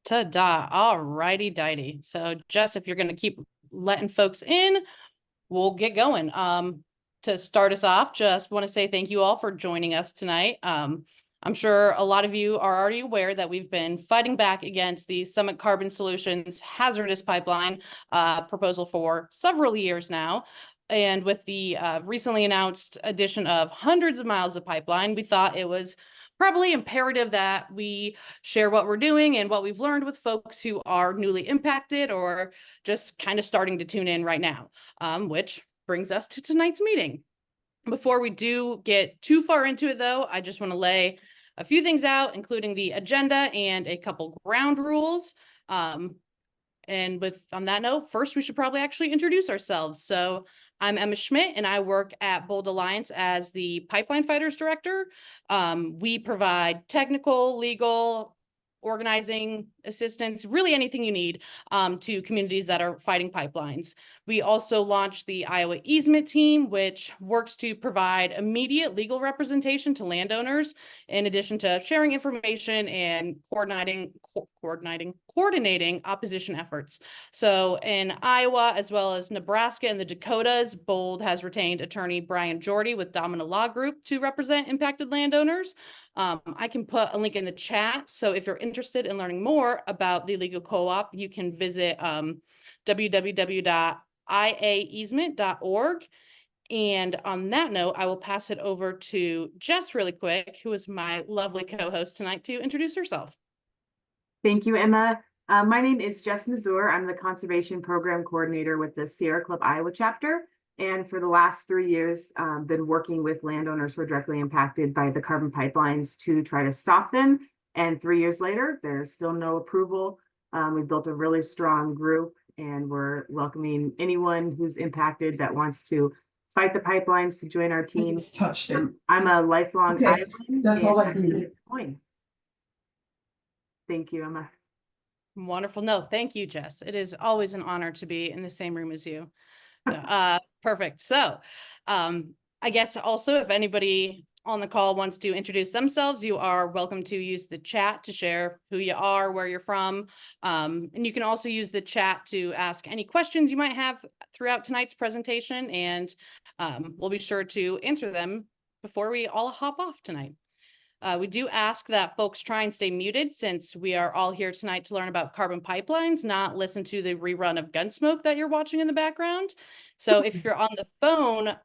Ta-da. All righty dighty. So Jess, if you're going to keep letting folks in, we'll get going. To start us off, just want to say thank you all for joining us tonight. I'm sure a lot of you are already aware that we've been fighting back against the Summit Carbon Solutions hazardous pipeline proposal for several years now. And with the recently announced addition of hundreds of miles of pipeline, we thought it was probably imperative that we share what we're doing and what we've learned with folks who are newly impacted or just kind of starting to tune in right now, which brings us to tonight's meeting. Before we do get too far into it, though, I just want to lay a few things out, including the agenda and a couple ground rules. On that note, first, we should probably actually introduce ourselves. So I'm Emma Schmidt, and I work at Bold Alliance as the Pipeline Fighters Director. We provide technical, legal, organizing assistance, really anything you need to communities that are fighting pipelines. We also launched the Iowa easement team, which works to provide immediate legal representation to landowners, in addition to sharing information and coordinating opposition efforts. So in Iowa, as well as Nebraska and the Dakotas, Bold has retained attorney Brian Jordy with Domina Law Group to represent impacted landowners. I can put a link in the chat. So if you're interested in learning more about the legal co-op, you can visit www.iaeasement.org. And on that note, I will pass it over to Jess really quick, who is my lovely co-host tonight, to introduce herself. Thank you, Emma. My name is Jess Mazur. I'm the Conservation Program Coordinator with the Sierra Club Iowa chapter. And for the last 3 years, been working with landowners who are directly impacted by the carbon pipelines to try to stop them. And 3 years later, there's still no approval. We built a really strong group, and we're welcoming anyone who's impacted that wants to fight the pipelines to join our team. Touched it. I'm a lifelong Okay, Iowan. that's all I needed. Thank you, Emma. Wonderful. No, thank you, Jess. It is always an honor to be in the same room as you. Perfect. So I guess also, if anybody on the call wants to introduce themselves, you are welcome to use the chat to share who you are, where you're from. And you can also use the chat to ask any questions you might have throughout tonight's presentation, and we'll be sure to answer them before we all hop off tonight. We do ask that folks try and stay muted, since we are all here tonight to learn about carbon pipelines, not listen to the rerun of Gunsmoke that you're watching in the background. So if you're on the phone,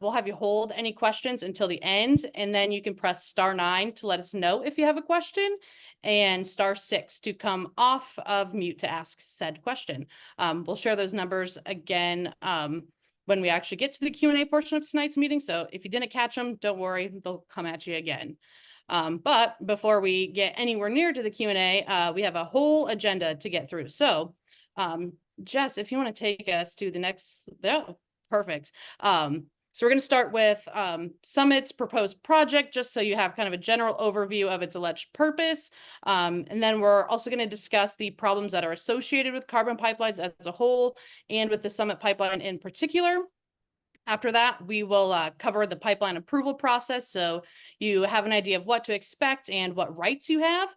we'll have you hold any questions until the end, and then you can press *9 to let us know if you have a question, and *6 to come off of mute to ask said question. We'll share those numbers again when we actually get to the Q&A portion of tonight's meeting. So if you didn't catch them, don't worry, they'll come at you again. But before we get anywhere near to the Q&A, we have a whole agenda to get through. So, Jess, if you want to take us to the next, perfect. So we're going to start with Summit's proposed project, just so you have kind of a general overview of its alleged purpose. And then we're also going to discuss the problems that are associated with carbon pipelines as a whole, and with the Summit pipeline in particular. After that, we will cover the pipeline approval process, so you have an idea of what to expect and what rights you have.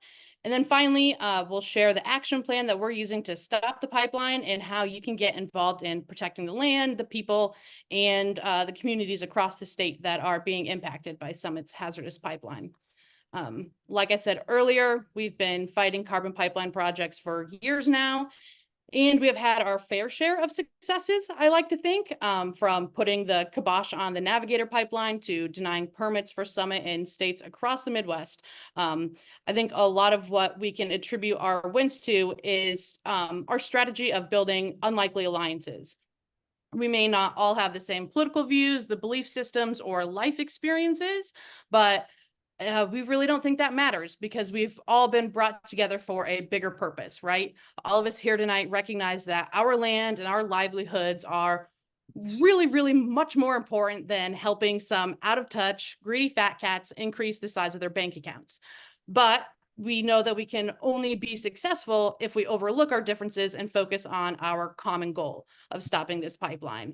And then finally, we'll share the action plan that we're using to stop the pipeline, and how you can get involved in protecting the land, the people, and the communities across the state that are being impacted by Summit's hazardous pipeline. Like I said earlier, we've been fighting carbon pipeline projects for years now, and we have had our fair share of successes, I like to think, from putting the kibosh on the Navigator pipeline to denying permits for Summit in states across the Midwest. I think a lot of what we can attribute our wins to is our strategy of building unlikely alliances. We may not all have the same political views, the belief systems, or life experiences, but we really don't think that matters, because we've all been brought together for a bigger purpose, right? All of us here tonight recognize that our land and our livelihoods are really, really much more important than helping some out-of-touch, greedy fat cats increase the size of their bank accounts. But we know that we can only be successful if we overlook our differences and focus on our common goal of stopping this pipeline.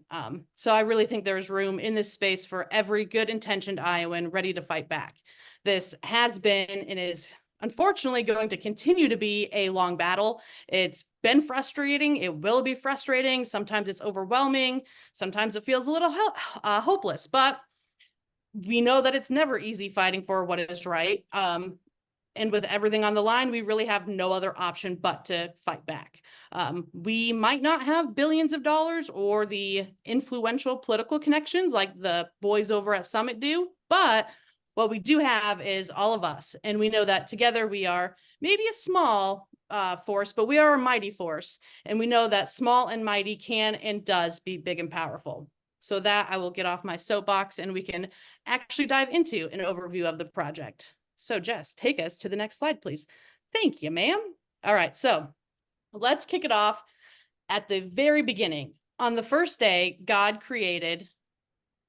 So I really think there's room in this space for every good-intentioned Iowan ready to fight back. This has been and is unfortunately going to continue to be a long battle. It's been frustrating. It will be frustrating. Sometimes it's overwhelming. Sometimes it feels a little hopeless, but we know that it's never easy fighting for what is right. And with everything on the line, we really have no other option but to fight back. We might not have billions of dollars or the influential political connections like the boys over at Summit do, but what we do have is all of us. And we know that together we are maybe a small force, but we are a mighty force. And we know that small and mighty can and does be big and powerful. So that I will get off my soapbox and we can actually dive into an overview of the project. So Jess, take us to the next slide, please. Thank you, ma'am. All right, so let's kick it off at the very beginning. On the first day, God created,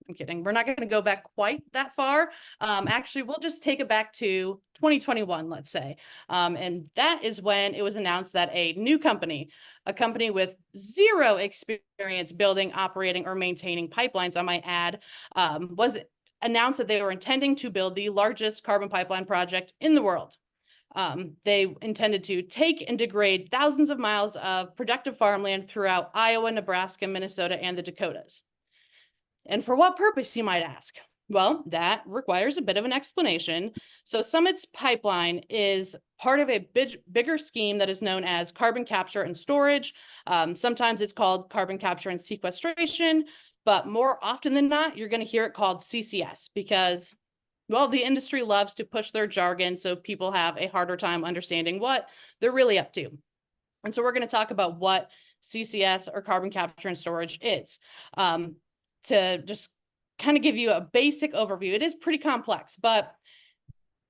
I'm kidding, we're not going to go back quite that far. Actually, we'll just take it back to 2021, let's say. And that is when it was announced that a new company, a company with zero experience building, operating, or maintaining pipelines, I might add, was announced that they were intending to build the largest carbon pipeline project in the world. They intended to take and degrade thousands of miles of productive farmland throughout Iowa, Nebraska, Minnesota, and the Dakotas. And for what purpose, you might ask? Well, that requires a bit of an explanation. So Summit's pipeline is part of a bigger scheme that is known as carbon capture and storage. Sometimes it's called carbon capture and sequestration, but more often than not, you're going to hear it called CCS because, well, the industry loves to push their jargon so people have a harder time understanding what they're really up to. And so we're going to talk about what CCS or carbon capture and storage is. To just kind of give you a basic overview, it is pretty complex, but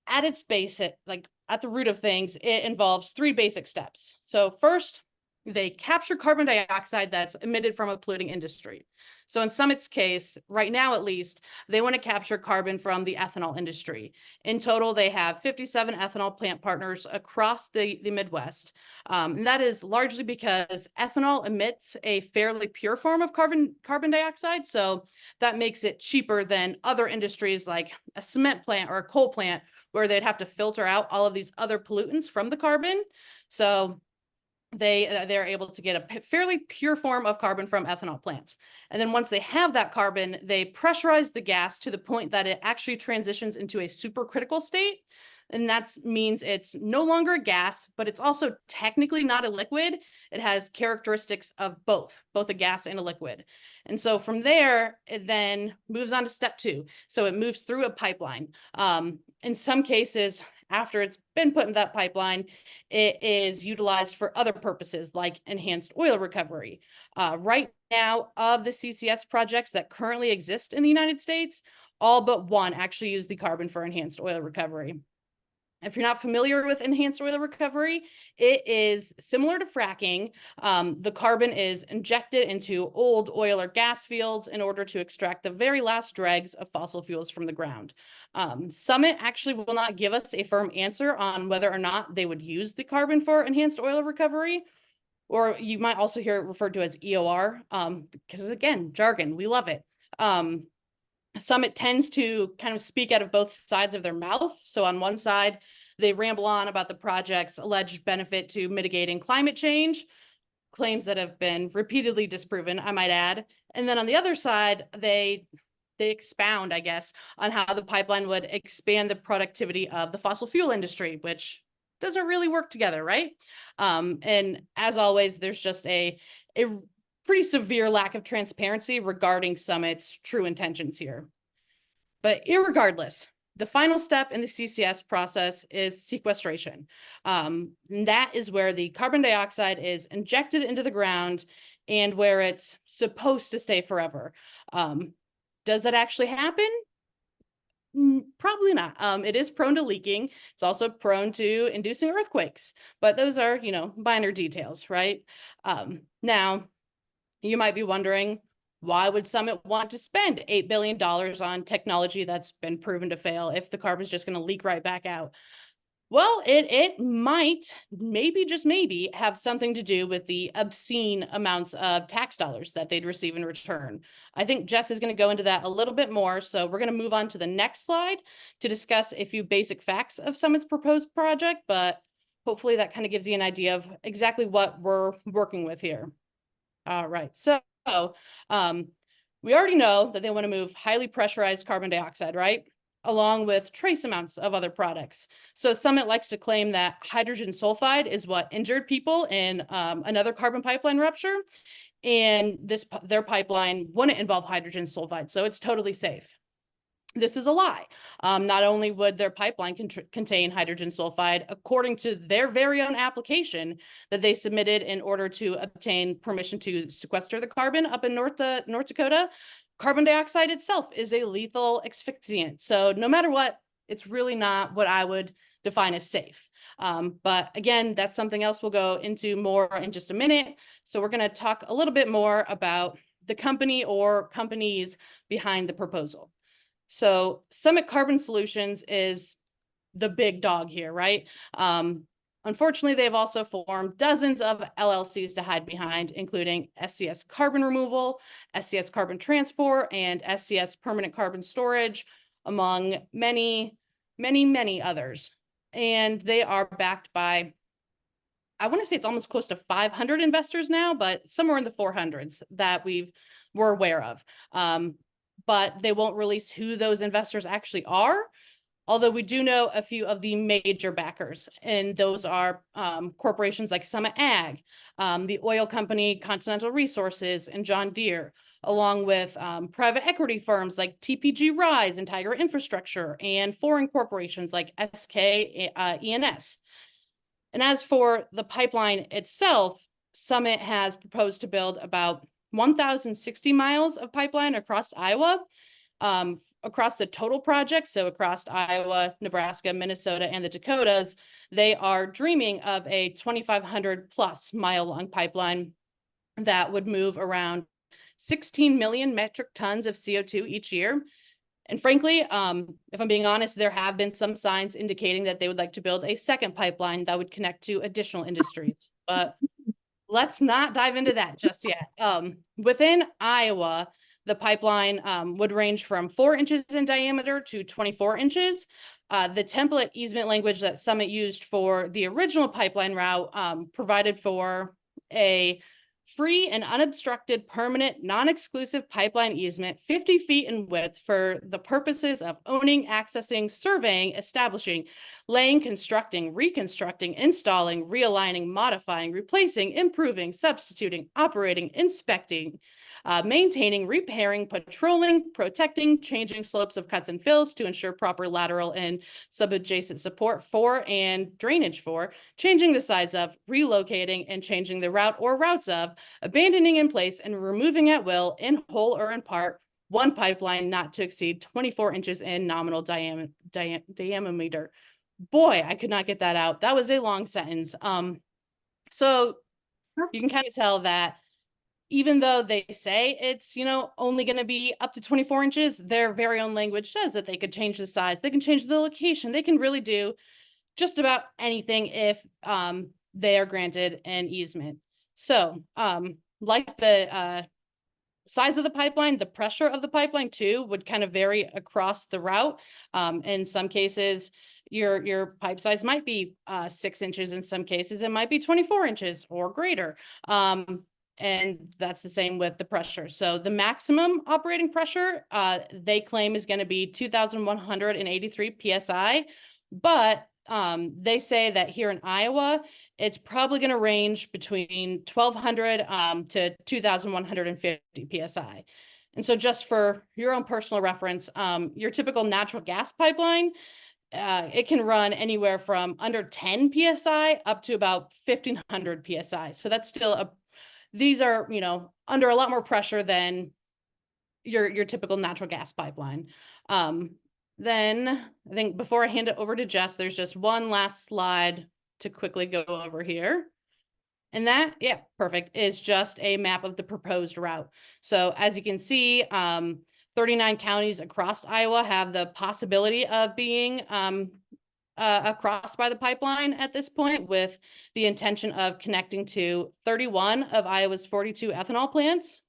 at its basic, like at the root of things, it involves three basic steps. So first, they capture carbon dioxide that's emitted from a polluting industry. So in Summit's case, right now at least, they want to capture carbon from the ethanol industry. In total, they have 57 ethanol plant partners across the Midwest. And that is largely because ethanol emits a fairly pure form of carbon dioxide. So that makes it cheaper than other industries like a cement plant or a coal plant, where they'd have to filter out all of these other pollutants from the carbon. So they're able to get a fairly pure form of carbon from ethanol plants. And then once they have that carbon, they pressurize the gas to the point that it actually transitions into a supercritical state. And that means it's no longer a gas, but it's also technically not a liquid. It has characteristics of both a gas and a liquid. And so from there, it then moves on to step two. So it moves through a pipeline. In some cases, after it's been put in that pipeline, it is utilized for other purposes like enhanced oil recovery. Right now, of the CCS projects that currently exist in the United States, all but one actually use the carbon for enhanced oil recovery. If you're not familiar with enhanced oil recovery, it is similar to fracking. The carbon is injected into old oil or gas fields in order to extract the very last dregs of fossil fuels from the ground. Summit actually will not give us a firm answer on whether or not they would use the carbon for enhanced oil recovery, or you might also hear it referred to as EOR, because again, jargon, we love it. Summit tends to kind of speak out of both sides of their mouth. So on one side, they ramble on about the project's alleged benefit to mitigating climate change, claims that have been repeatedly disproven, I might add. And then on the other side, they expound, I guess, on how the pipeline would expand the productivity of the fossil fuel industry, which doesn't really work together, right? And as always, there's just a pretty severe lack of transparency regarding Summit's true intentions here. But irregardless, the final step in the CCS process is sequestration. That is where the carbon dioxide is injected into the ground and where it's supposed to stay forever. Does that actually happen? Probably not. It is prone to leaking. It's also prone to inducing earthquakes, but those are, minor details, right? Now, you might be wondering, why would Summit want to spend $8 billion on technology that's been proven to fail if the carbon is just going to leak right back out? Well, it might, maybe just maybe, have something to do with the obscene amounts of tax dollars that they'd receive in return. I think Jess is going to go into that a little bit more, so we're going to move on to the next slide to discuss a few basic facts of Summit's proposed project, but hopefully that kind of gives you an idea of exactly what we're working with here. All right, so um, we already know that they want to move highly pressurized carbon dioxide, right? Along with trace amounts of other products. So Summit likes to claim that hydrogen sulfide is what injured people in another carbon pipeline rupture. And their pipeline wouldn't involve hydrogen sulfide, so it's totally safe. This is a lie. Not only would their pipeline contain hydrogen sulfide, according to their very own application that they submitted in order to obtain permission to sequester the carbon up in North Dakota, carbon dioxide itself is a lethal asphyxiant. So no matter what, it's really not what I would define as safe. But again, that's something else we'll go into more in just a minute. So we're going to talk a little bit more about the company or companies behind the proposal. So Summit Carbon Solutions is the big dog here, right? Unfortunately, they've also formed dozens of LLCs to hide behind, including SCS Carbon Removal, SCS Carbon Transport, and SCS Permanent Carbon Storage, among many, many, many others. And they are backed by, I want to say it's almost close to 500 investors now, but somewhere in the 400s that we're aware of. But they won't release who those investors actually are. Although we do know a few of the major backers, and those are corporations like Summit Ag, the oil company Continental Resources, and John Deere, along with private equity firms like TPG Rise and Tiger Infrastructure, and foreign corporations like SK ENS. And as for the pipeline itself, Summit has proposed to build about 1,060 miles of pipeline across Iowa, across the total project. So across Iowa, Nebraska, Minnesota, and the Dakotas, they are dreaming of a 2,500 plus mile long pipeline that would move around 16 million metric tons of CO2 each year. And frankly, if I'm being honest, there have been some signs indicating that they would like to build a second pipeline that would connect to additional industries. But let's not dive into that just yet. Within Iowa, the pipeline would range from 4 inches in diameter to 24 inches. The template easement language that Summit used for the original pipeline route provided for a free and unobstructed permanent non-exclusive pipeline easement 50 feet in width for the purposes of owning, accessing, surveying, establishing, laying, constructing, reconstructing, installing, realigning, modifying, replacing, improving, substituting, operating, inspecting, maintaining, repairing, patrolling, protecting, changing slopes of cuts and fills to ensure proper lateral and subadjacent support for and drainage for, changing the size of, relocating, and changing the route or routes of, abandoning in place and removing at will, in whole or in part, one pipeline not to exceed 24 inches in nominal diameter. Boy, I could not get that out. That was a long sentence. So you can kind of tell that even though they say it's, only going to be up to 24 inches, their very own language says that they could change the size, they can change the location, they can really do just about anything if they are granted an easement. So like the size of the pipeline, the pressure of the pipeline too would kind of vary across the route. In some cases, your pipe size might be 6 inches. In some cases, it might be 24 inches or greater. And that's the same with the pressure. So the maximum operating pressure they claim is going to be 2,183 PSI, but they say that here in Iowa, it's probably going to range between 1,200 to 2,150 PSI. And so just for your own personal reference, your typical natural gas pipeline, it can run anywhere from under 10 PSI up to about 1,500 PSI. So that's still these are, under a lot more pressure than your typical natural gas pipeline. Then I think before I hand it over to Jess, there's just one last slide to quickly go over here. And that, yeah, perfect, is just a map of the proposed route. So as you can see, 39 counties across Iowa have the possibility of being across by the pipeline at this point, with the intention of connecting to 31 of Iowa's 42 ethanol plants.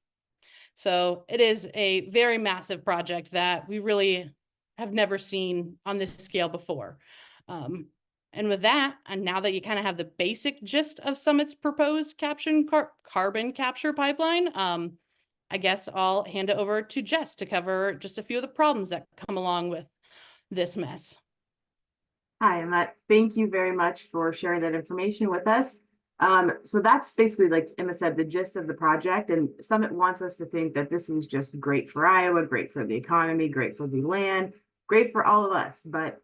So it is a very massive project that we really have never seen on this scale before. And with that, and now that you kind of have the basic gist of Summit's proposed carbon capture pipeline, I guess I'll hand it over to Jess to cover just a few of the problems that come along with this mess. Hi, Emma. Thank you very much for sharing that information with us. So that's basically, like Emma said, the gist of the project. And Summit wants us to think that this is just great for Iowa, great for the economy, great for the land, great for all of us. But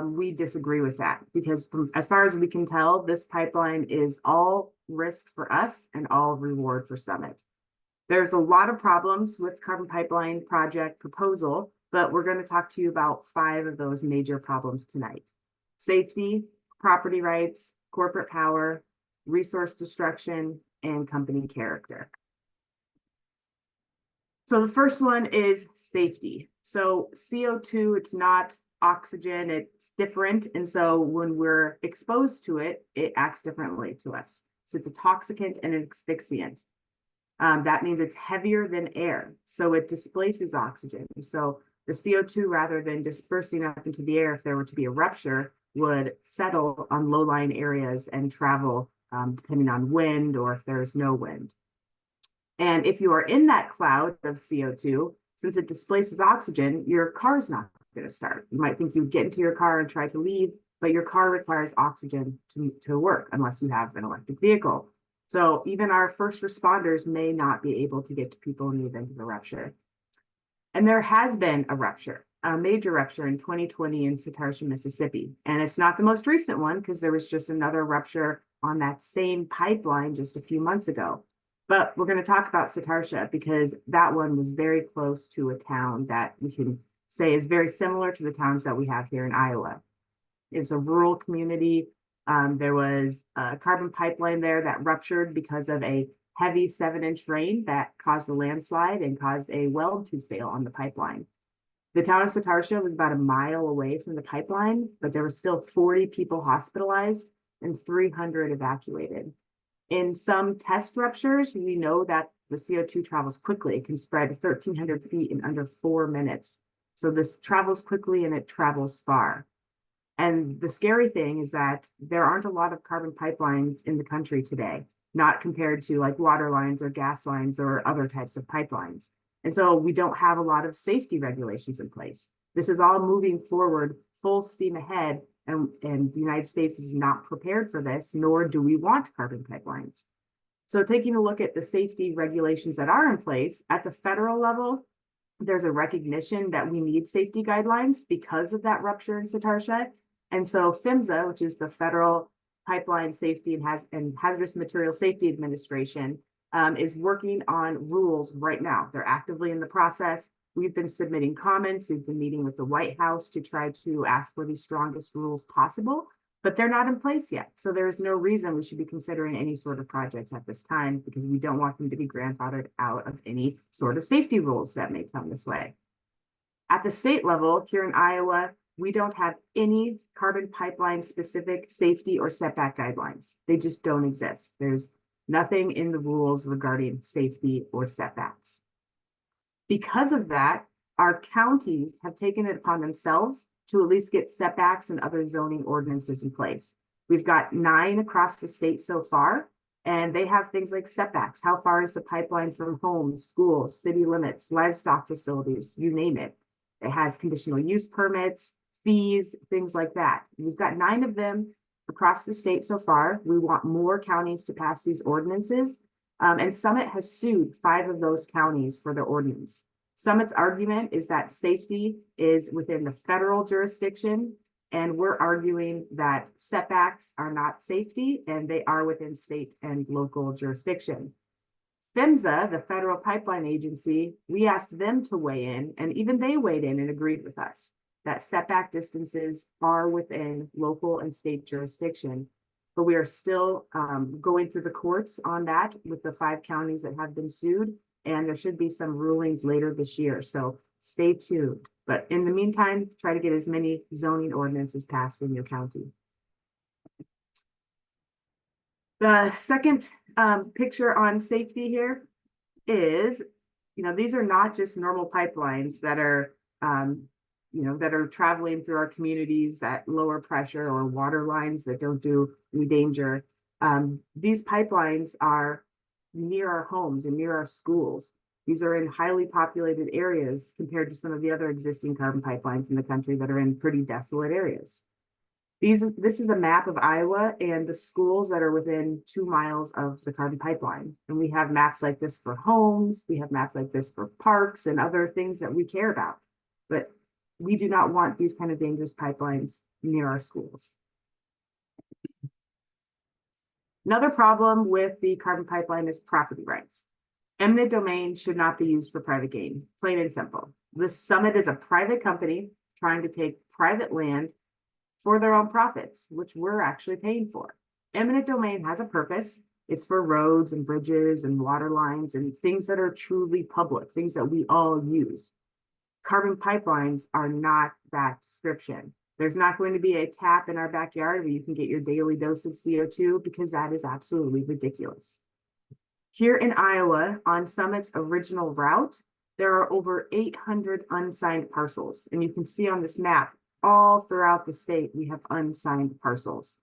we disagree with that, because as far as we can tell, this pipeline is all risk for us and all reward for Summit. There's a lot of problems with carbon pipeline project proposal, but we're going to talk to you about 5 of those major problems tonight: safety, property rights, corporate power, resource destruction, and company character. So the first one is safety. So CO2, it's not oxygen, it's different. And so when we're exposed to it, it acts differently to us. So it's a toxicant and an asphyxiant. That means it's heavier than air. So it displaces oxygen. So the CO2, rather than dispersing up into the air, if there were to be a rupture, would settle on low-lying areas and travel depending on wind, or if there's no wind. And if you are in that cloud of CO2, since it displaces oxygen, your car's not going to start. You might think you'd get into your car and try to leave, but your car requires oxygen to work unless you have an electric vehicle. So even our first responders may not be able to get to people in the event of a rupture. And there has been a rupture, a major rupture in 2020 in Satarsha, Mississippi. And it's not the most recent one, because there was just another rupture on that same pipeline just a few months ago. But we're going to talk about Satarsha because that one was very close to a town that we can say is very similar to the towns that we have here in Iowa. It's a rural community. There was a carbon pipeline there that ruptured because of a heavy 7-inch rain that caused a landslide and caused a weld to fail on the pipeline. The town of Satarsha was about a mile away from the pipeline, but there were still 40 people hospitalized and 300 evacuated. In some test ruptures, we know that the CO2 travels quickly. It can spread 1,300 feet in under 4 minutes. So this travels quickly and it travels far. And the scary thing is that there aren't a lot of carbon pipelines in the country today, not compared to like water lines or gas lines or other types of pipelines. And so we don't have a lot of safety regulations in place. This is all moving forward full steam ahead, and the United States is not prepared for this, nor do we want carbon pipelines. So taking a look at the safety regulations that are in place at the federal level, there's a recognition that we need safety guidelines because of that rupture in Satarsha. And so PHMSA, which is the Federal Pipeline Safety and Hazardous Material Safety Administration, is working on rules right now. They're actively in the process. We've been submitting comments. We've been meeting with the White House to try to ask for the strongest rules possible, but they're not in place yet. So there's no reason we should be considering any sort of projects at this time, because we don't want them to be grandfathered out of any sort of safety rules that may come this way. At the state level, here in Iowa, we don't have any carbon pipeline specific safety or setback guidelines. They just don't exist. There's nothing in the rules regarding safety or setbacks. Because of that, our counties have taken it upon themselves to at least get setbacks and other zoning ordinances in place. We've got 9 across the state so far, and they have things like setbacks. How far is the pipeline from homes, schools, city limits, livestock facilities, you name it. It has conditional use permits, fees, things like that. We've got 9 of them across the state so far. We want more counties to pass these ordinances. And Summit has sued 5 of those counties for their ordinance. Summit's argument is that safety is within the federal jurisdiction, and we're arguing that setbacks are not safety and they are within state and local jurisdiction. PHMSA, the Federal Pipeline Agency, we asked them to weigh in, and even they weighed in and agreed with us that setback distances are within local and state jurisdiction. But we are still going through the courts on that with the 5 counties that have been sued, and there should be some rulings later this year. So stay tuned. But in the meantime, try to get as many zoning ordinances passed in your county. The second picture on safety here is, these are not just normal pipelines that are, that are traveling through our communities at lower pressure, or water lines that don't do any danger. These pipelines are near our homes and near our schools. These are in highly populated areas compared to some of the other existing carbon pipelines in the country that are in pretty desolate areas. This is a map of Iowa and the schools that are within 2 miles of the carbon pipeline. And we have maps like this for homes. We have maps like this for parks and other things that we care about. But we do not want these kind of dangerous pipelines near our schools. Another problem with the carbon pipeline is property rights. Eminent domain should not be used for private gain, plain and simple. This Summit is a private company trying to take private land for their own profits, which we're actually paying for. Eminent domain has a purpose. It's for roads and bridges and water lines and things that are truly public, things that we all use. Carbon pipelines are not that description. There's not going to be a tap in our backyard where you can get your daily dose of CO2, because that is absolutely ridiculous. Here in Iowa, on Summit's original route, there are over 800 unsigned parcels. And you can see on this map, all throughout the state, we have unsigned parcels.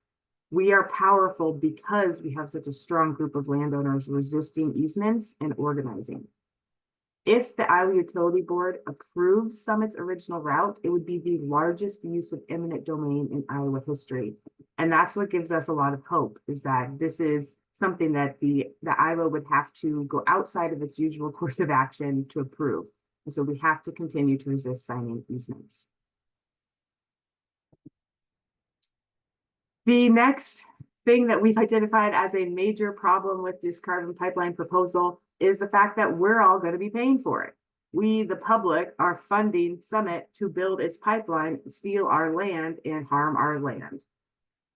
We are powerful because we have such a strong group of landowners resisting easements and organizing. If the Iowa Utility Board approves Summit's original route, it would be the largest use of eminent domain in Iowa history. And that's what gives us a lot of hope, is that this is something that the Iowa would have to go outside of its usual course of action to approve. And so we have to continue to resist signing easements. The next thing that we've identified as a major problem with this carbon pipeline proposal is the fact that we're all going to be paying for it. We, the public, are funding Summit to build its pipeline, steal our land, and harm our land.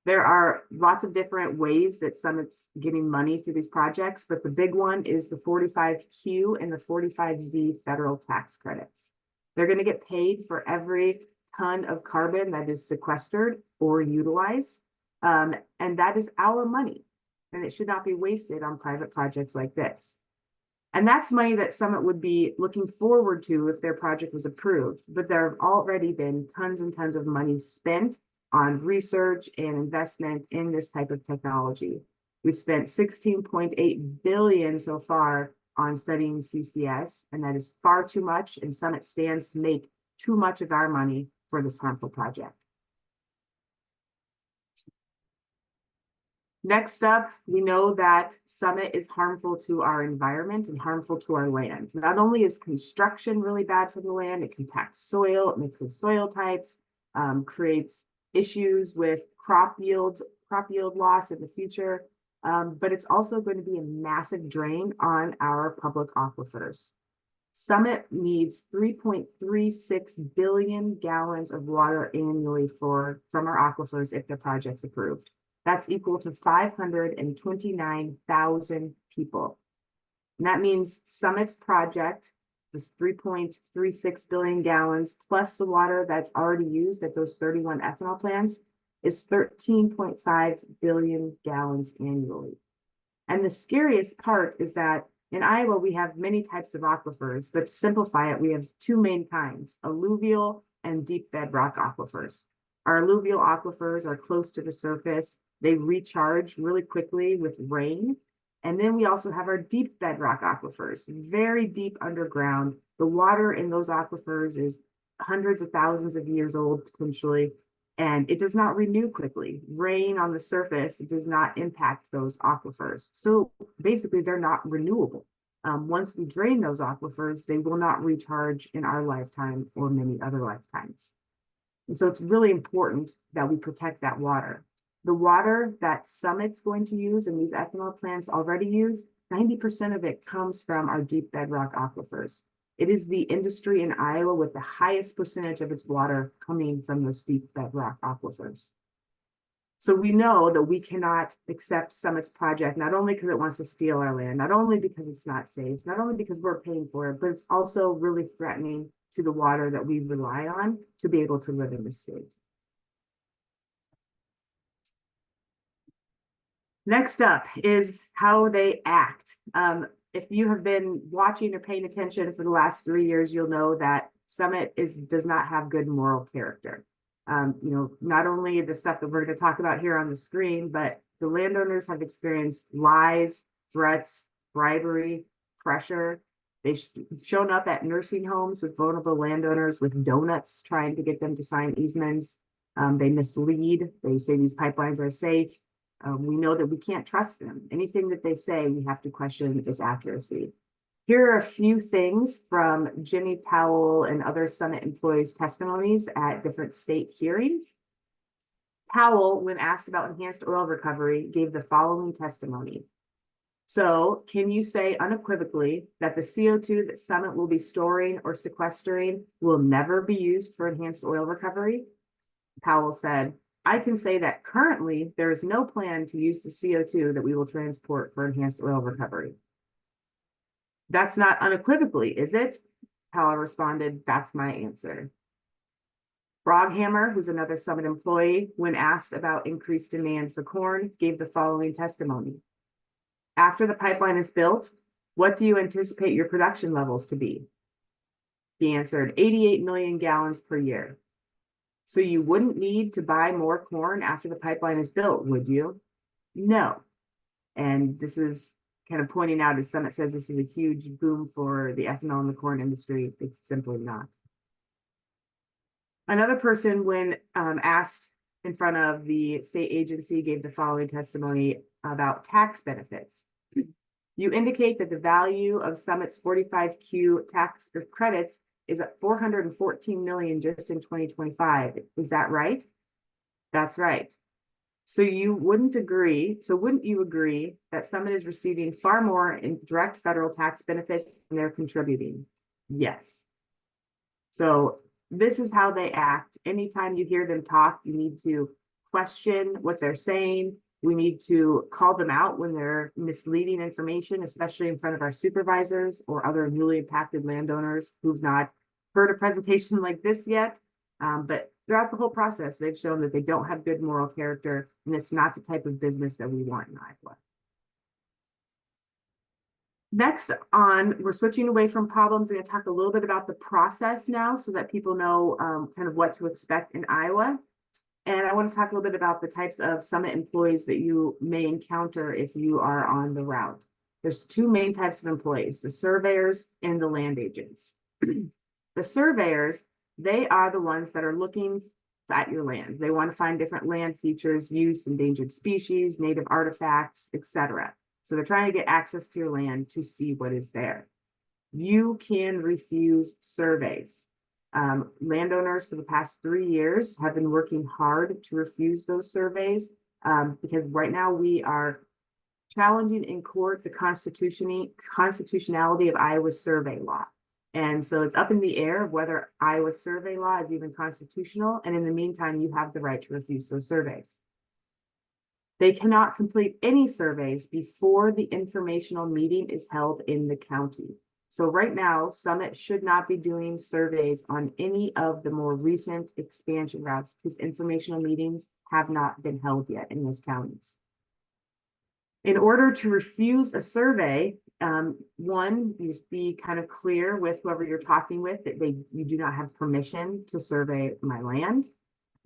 There are lots of different ways that Summit's getting money through these projects, but the big one is the 45Q and the 45Z federal tax credits. They're going to get paid for every ton of carbon that is sequestered or utilized. And that is our money, and it should not be wasted on private projects like this. And that's money that Summit would be looking forward to if their project was approved. But there have already been tons and tons of money spent on research and investment in this type of technology. We've spent $16.8 billion so far on studying CCS, and that is far too much, and Summit stands to make too much of our money for this harmful project. Next up, we know that Summit is harmful to our environment and harmful to our land. Not only is construction really bad for the land, it compacts soil, it mixes soil types, creates issues with crop yield loss in the future, but it's also going to be a massive drain on our public aquifers. Summit needs 3.36 billion gallons of water annually from our aquifers if the project's approved. That's equal to 529,000 people. And that means Summit's project, this 3.36 billion gallons, plus the water that's already used at those 31 ethanol plants, is 13.5 billion gallons annually. And the scariest part is that in Iowa, we have many types of aquifers, but to simplify it, we have two main kinds, alluvial and deep bedrock aquifers. Our alluvial aquifers are close to the surface. They recharge really quickly with rain. And then we also have our deep bedrock aquifers, very deep underground. The water in those aquifers is hundreds of thousands of years old, potentially, and it does not renew quickly. Rain on the surface does not impact those aquifers. So basically, they're not renewable. Once we drain those aquifers, they will not recharge in our lifetime or many other lifetimes. And so it's really important that we protect that water. The water that Summit's going to use and these ethanol plants already use, 90% of it comes from our deep bedrock aquifers. It is the industry in Iowa with the highest percentage of its water coming from those deep bedrock aquifers. So we know that we cannot accept Summit's project, not only because it wants to steal our land, not only because it's not safe, not only because we're paying for it, but it's also really threatening to the water that we rely on to be able to live in the state. Next up is how they act. If you have been watching or paying attention for the last 3 years, you'll know that Summit does not have good moral character. Not only the stuff that we're going to talk about here on the screen, but the landowners have experienced lies, threats, bribery, pressure. They've shown up at nursing homes with vulnerable landowners with donuts trying to get them to sign easements. They mislead. They say these pipelines are safe. We know that we can't trust them. Anything that they say, we have to question its accuracy. Here are a few things from Jimmy Powell and other Summit employees' testimonies at different state hearings. Powell, when asked about enhanced oil recovery, gave the following testimony. So, can you say unequivocally that the CO2 that Summit will be storing or sequestering will never be used for enhanced oil recovery? Powell said, I can say that currently there is no plan to use the CO2 that we will transport for enhanced oil recovery. That's not unequivocally, is it? Powell responded, that's my answer. Broghammer, who's another Summit employee, when asked about increased demand for corn, gave the following testimony. After the pipeline is built, what do you anticipate your production levels to be? He answered, 88 million gallons per year. So you wouldn't need to buy more corn after the pipeline is built, would you? No. And this is kind of pointing out, as Summit says, this is a huge boom for the ethanol and the corn industry. It's simply not. Another person, when asked in front of the state agency, gave the following testimony about tax benefits. You indicate that the value of Summit's 45Q tax credits is at 414 million just in 2025. Is that right? That's right. So wouldn't you agree that Summit is receiving far more in direct federal tax benefits than they're contributing? Yes. So this is how they act. Anytime you hear them talk, you need to question what they're saying. We need to call them out when they're misleading information, especially in front of our supervisors or other newly impacted landowners who've not heard a presentation like this yet. But throughout the whole process, they've shown that they don't have good moral character, and it's not the type of business that we want in Iowa. Next on, we're switching away from problems. I'm going to talk a little bit about the process now so that people know kind of what to expect in Iowa. And I want to talk a little bit about the types of Summit employees that you may encounter if you are on the route. There's two main types of employees, the surveyors and the land agents. The surveyors, they are the ones that are looking at your land. They want to find different land features, use, endangered species, native artifacts, etc. So they're trying to get access to your land to see what is there. You can refuse surveys. Landowners for the past 3 years have been working hard to refuse those surveys because right now we are challenging in court the constitutionality of Iowa's survey law. And so it's up in the air of whether Iowa's survey law is even constitutional. And in the meantime, you have the right to refuse those surveys. They cannot complete any surveys before the informational meeting is held in the county. So right now, Summit should not be doing surveys on any of the more recent expansion routes because informational meetings have not been held yet in those counties. In order to refuse a survey, one, you just be kind of clear with whoever you're talking with that you do not have permission to survey my land.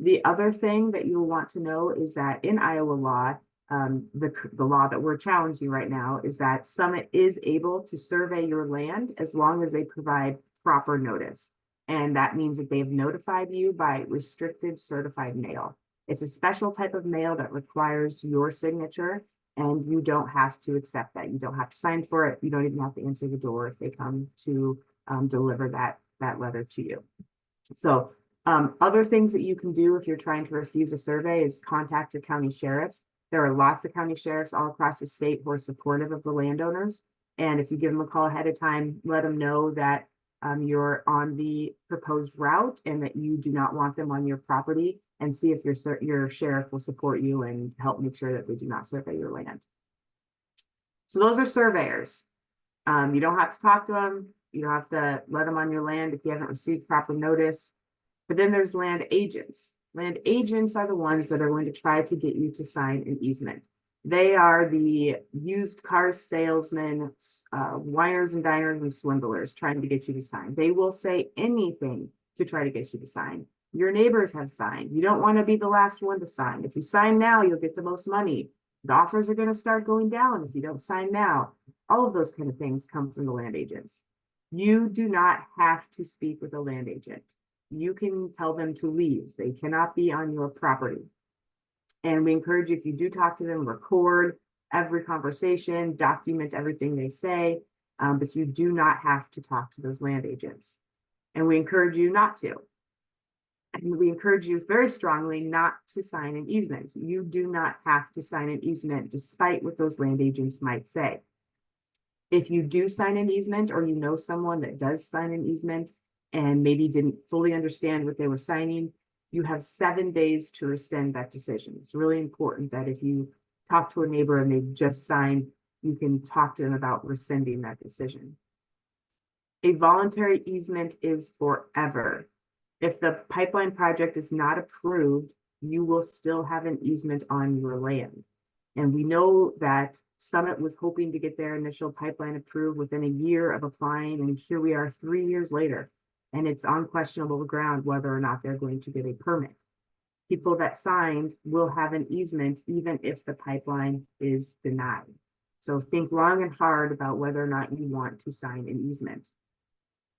The other thing that you'll want to know is that in Iowa law, the law that we're challenging right now is that Summit is able to survey your land as long as they provide proper notice. And that means that they've notified you by restricted certified mail. It's a special type of mail that requires your signature, and you don't have to accept that. You don't have to sign for it. You don't even have to answer the door if they come to deliver that letter to you. So other things that you can do if you're trying to refuse a survey is contact your county sheriff. There are lots of county sheriffs all across the state who are supportive of the landowners. And if you give them a call ahead of time, let them know that you're on the proposed route and that you do not want them on your property, and see if your sheriff will support you and help make sure that they do not survey your land. So those are surveyors. You don't have to talk to them. You don't have to let them on your land if you haven't received proper notice. But then there's land agents. Land agents are the ones that are going to try to get you to sign an easement. They are the used car salesmen, winers and diners and swindlers trying to get you to sign. They will say anything to try to get you to sign. Your neighbors have signed. You don't want to be the last one to sign. If you sign now, you'll get the most money. The offers are going to start going down if you don't sign now. All of those kind of things come from the land agents. You do not have to speak with a land agent. You can tell them to leave. They cannot be on your property. And we encourage you, if you do talk to them, record every conversation, document everything they say, but you do not have to talk to those land agents. And we encourage you not to. And we encourage you very strongly not to sign an easement. You do not have to sign an easement, despite what those land agents might say. If you do sign an easement, or you know someone that does sign an easement and maybe didn't fully understand what they were signing, you have 7 days to rescind that decision. It's really important that if you talk to a neighbor and they've just signed, you can talk to them about rescinding that decision. A voluntary easement is forever. If the pipeline project is not approved, you will still have an easement on your land. And we know that Summit was hoping to get their initial pipeline approved within a year of applying, and here we are 3 years later, and it's on questionable ground whether or not they're going to get a permit. People that signed will have an easement even if the pipeline is denied. So think long and hard about whether or not you want to sign an easement.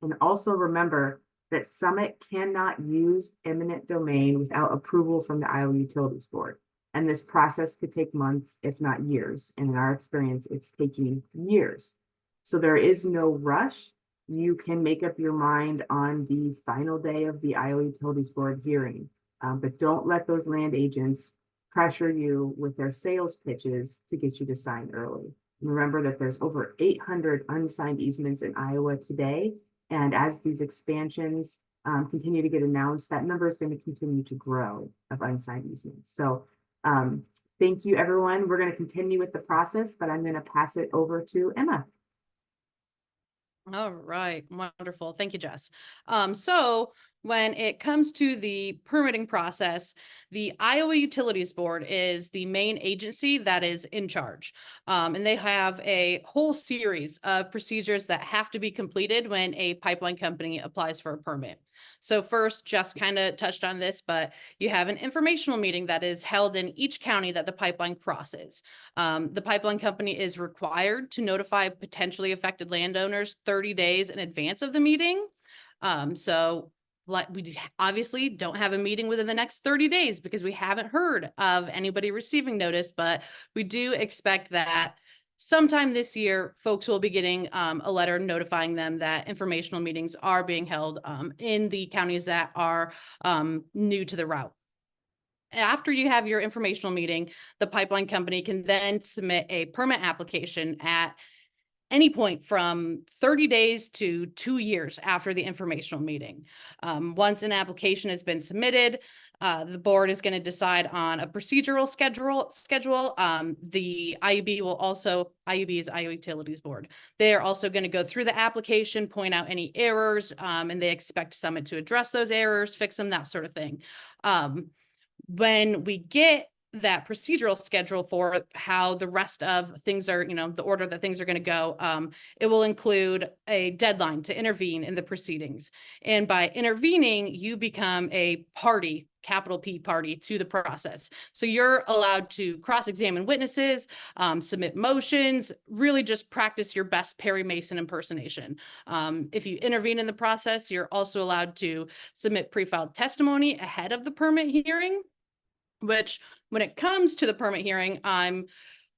And also remember that Summit cannot use eminent domain without approval from the Iowa Utilities Board. And this process could take months, if not years. And in our experience, it's taking years. So there is no rush. You can make up your mind on the final day of the Iowa Utilities Board hearing, but don't let those land agents pressure you with their sales pitches to get you to sign early. And remember that there's over 800 unsigned easements in Iowa today. And as these expansions continue to get announced, that number is going to continue to grow of unsigned easements. So thank you, everyone. We're going to continue with the process, but I'm going to pass it over to Emma. All right, wonderful. Thank you, Jess. So when it comes to the permitting process, the Iowa Utilities Board is the main agency that is in charge. And they have a whole series of procedures that have to be completed when a pipeline company applies for a permit. So first, Jess kind of touched on this, but you have an informational meeting that is held in each county that the pipeline crosses. The pipeline company is required to notify potentially affected landowners 30 days in advance of the meeting. So we obviously don't have a meeting within the next 30 days because we haven't heard of anybody receiving notice, but we do expect that sometime this year, folks will be getting a letter notifying them that informational meetings are being held in the counties that are new to the route. After you have your informational meeting, the pipeline company can then submit a permit application at any point from 30 days to 2 years after the informational meeting. Once an application has been submitted, the board is going to decide on a procedural schedule. The IUB will also, IUB is Iowa Utilities Board. They are also going to go through the application, point out any errors, and they expect Summit to address those errors, fix them, that sort of thing. When we get that procedural schedule for how the rest of things are, the order that things are going to go, it will include a deadline to intervene in the proceedings. And by intervening, you become a party, capital P party, to the process. So you're allowed to cross-examine witnesses, submit motions, really just practice your best Perry Mason impersonation. If you intervene in the process, you're also allowed to submit pre-filed testimony ahead of the permit hearing, which when it comes to the permit hearing, I'm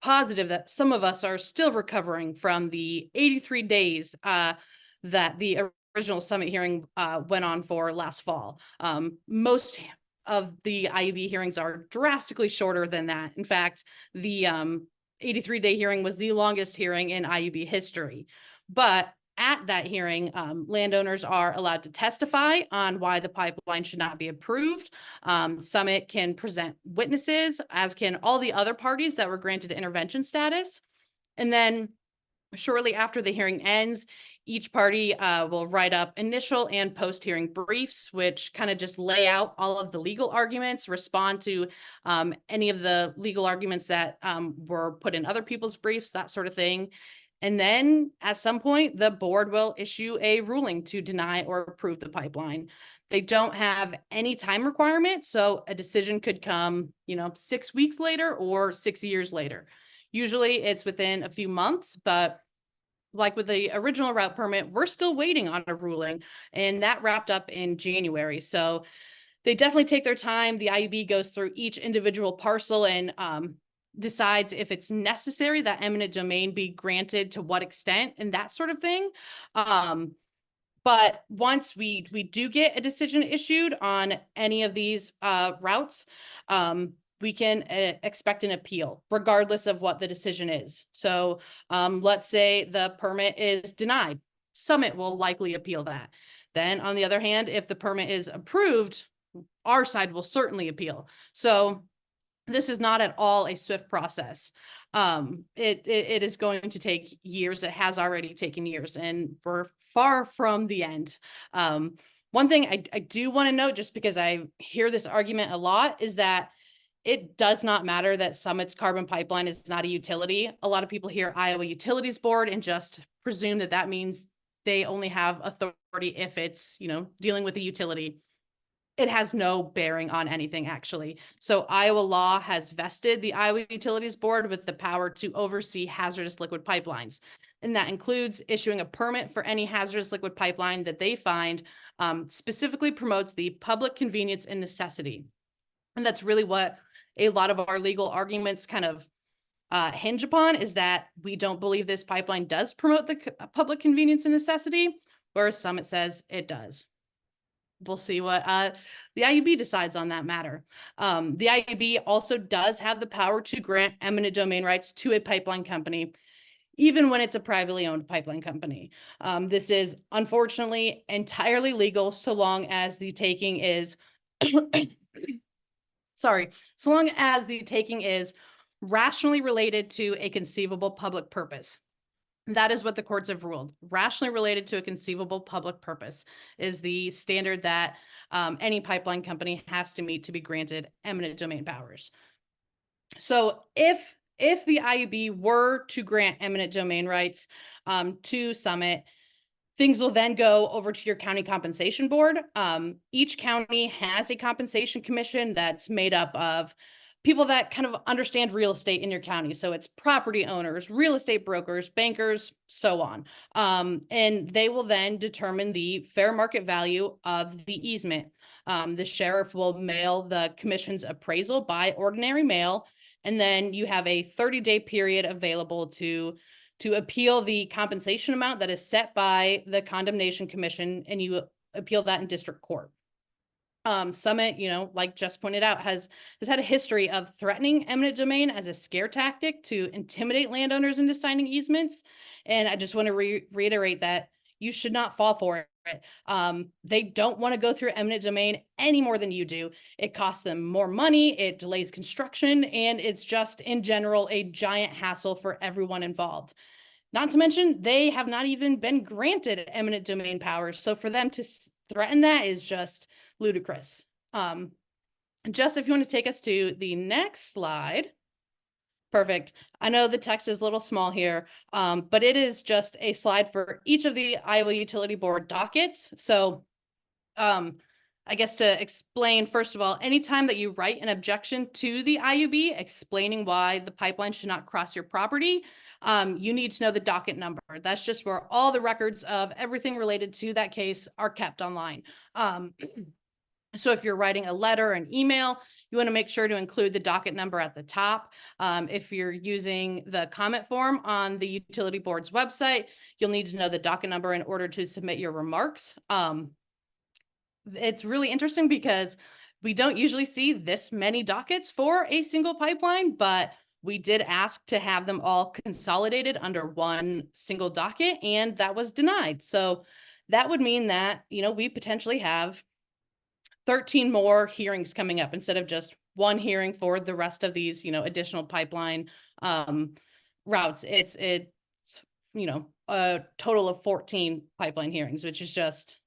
positive that some of us are still recovering from the 83 days that the original Summit hearing went on for last fall. Most of the IUB hearings are drastically shorter than that. In fact, the 83-day hearing was the longest hearing in IUB history. But at that hearing, landowners are allowed to testify on why the pipeline should not be approved. Summit can present witnesses, as can all the other parties that were granted intervention status. And then shortly after the hearing ends, Each party will write up initial and post-hearing briefs, which kind of just lay out all of the legal arguments, respond to any of the legal arguments that were put in other people's briefs, that sort of thing. And then at some point, the board will issue a ruling to deny or approve the pipeline. They don't have any time requirement, so a decision could come, 6 weeks later or 6 years later. Usually it's within a few months, but like with the original route permit, we're still waiting on a ruling, and that wrapped up in January. So they definitely take their time. The IUB goes through each individual parcel and decides if it's necessary that eminent domain be granted, to what extent, and that sort of thing. But once we do get a decision issued on any of these routes, we can expect an appeal regardless of what the decision is. So let's say the permit is denied. Summit will likely appeal that. Then on the other hand, if the permit is approved, our side will certainly appeal. So this is not at all a swift process. It is going to take years. It has already taken years, and we're far from the end. One thing I do want to note, just because I hear this argument a lot, is that it does not matter that Summit's carbon pipeline is not a utility. A lot of people hear Iowa Utilities Board and just presume that that means they only have authority if it's, dealing with a utility. It has no bearing on anything, actually. So Iowa law has vested the Iowa Utilities Board with the power to oversee hazardous liquid pipelines. And that includes issuing a permit for any hazardous liquid pipeline that they find specifically promotes the public convenience and necessity. And that's really what a lot of our legal arguments kind of hinge upon, is that we don't believe this pipeline does promote the public convenience and necessity, whereas Summit says it does. We'll see what the IUB decides on that matter. The IUB also does have the power to grant eminent domain rights to a pipeline company, even when it's a privately owned pipeline company. This is unfortunately entirely legal so long as the taking is so long as the taking is rationally related to a conceivable public purpose. That is what the courts have ruled. Rationally related to a conceivable public purpose is the standard that any pipeline company has to meet to be granted eminent domain powers. So if the IUB were to grant eminent domain rights to Summit, things will then go over to your county compensation board. Each county has a compensation commission that's made up of people that kind of understand real estate in your county. So it's property owners, real estate brokers, bankers, so on. And they will then determine the fair market value of the easement. The sheriff will mail the commission's appraisal by ordinary mail. And then you have a 30-day period available to appeal the compensation amount that is set by the condemnation commission, and you appeal that in district court. Summit, like Jess pointed out, has had a history of threatening eminent domain as a scare tactic to intimidate landowners into signing easements. And I just want to reiterate that you should not fall for it. They don't want to go through eminent domain any more than you do. It costs them more money, it delays construction, and it's just in general a giant hassle for everyone involved. Not to mention, they have not even been granted eminent domain powers. So for them to threaten that is just ludicrous. Jess, if you want to take us to the next slide. Perfect. I know the text is a little small here, but it is just a slide for each of the Iowa Utility Board dockets. So I guess to explain, first of all, anytime that you write an objection to the IUB explaining why the pipeline should not cross your property, you need to know the docket number. That's just where all the records of everything related to that case are kept online. So if you're writing a letter, an email, you want to make sure to include the docket number at the top. If you're using the comment form on the utility board's website, you'll need to know the docket number in order to submit your remarks. It's really interesting because we don't usually see this many dockets for a single pipeline, but we did ask to have them all consolidated under one single docket, and that was denied. So that would mean that, we potentially have 13 more hearings coming up instead of just one hearing for the rest of these, additional pipeline routes. It's a total of 14 pipeline hearings, which is just,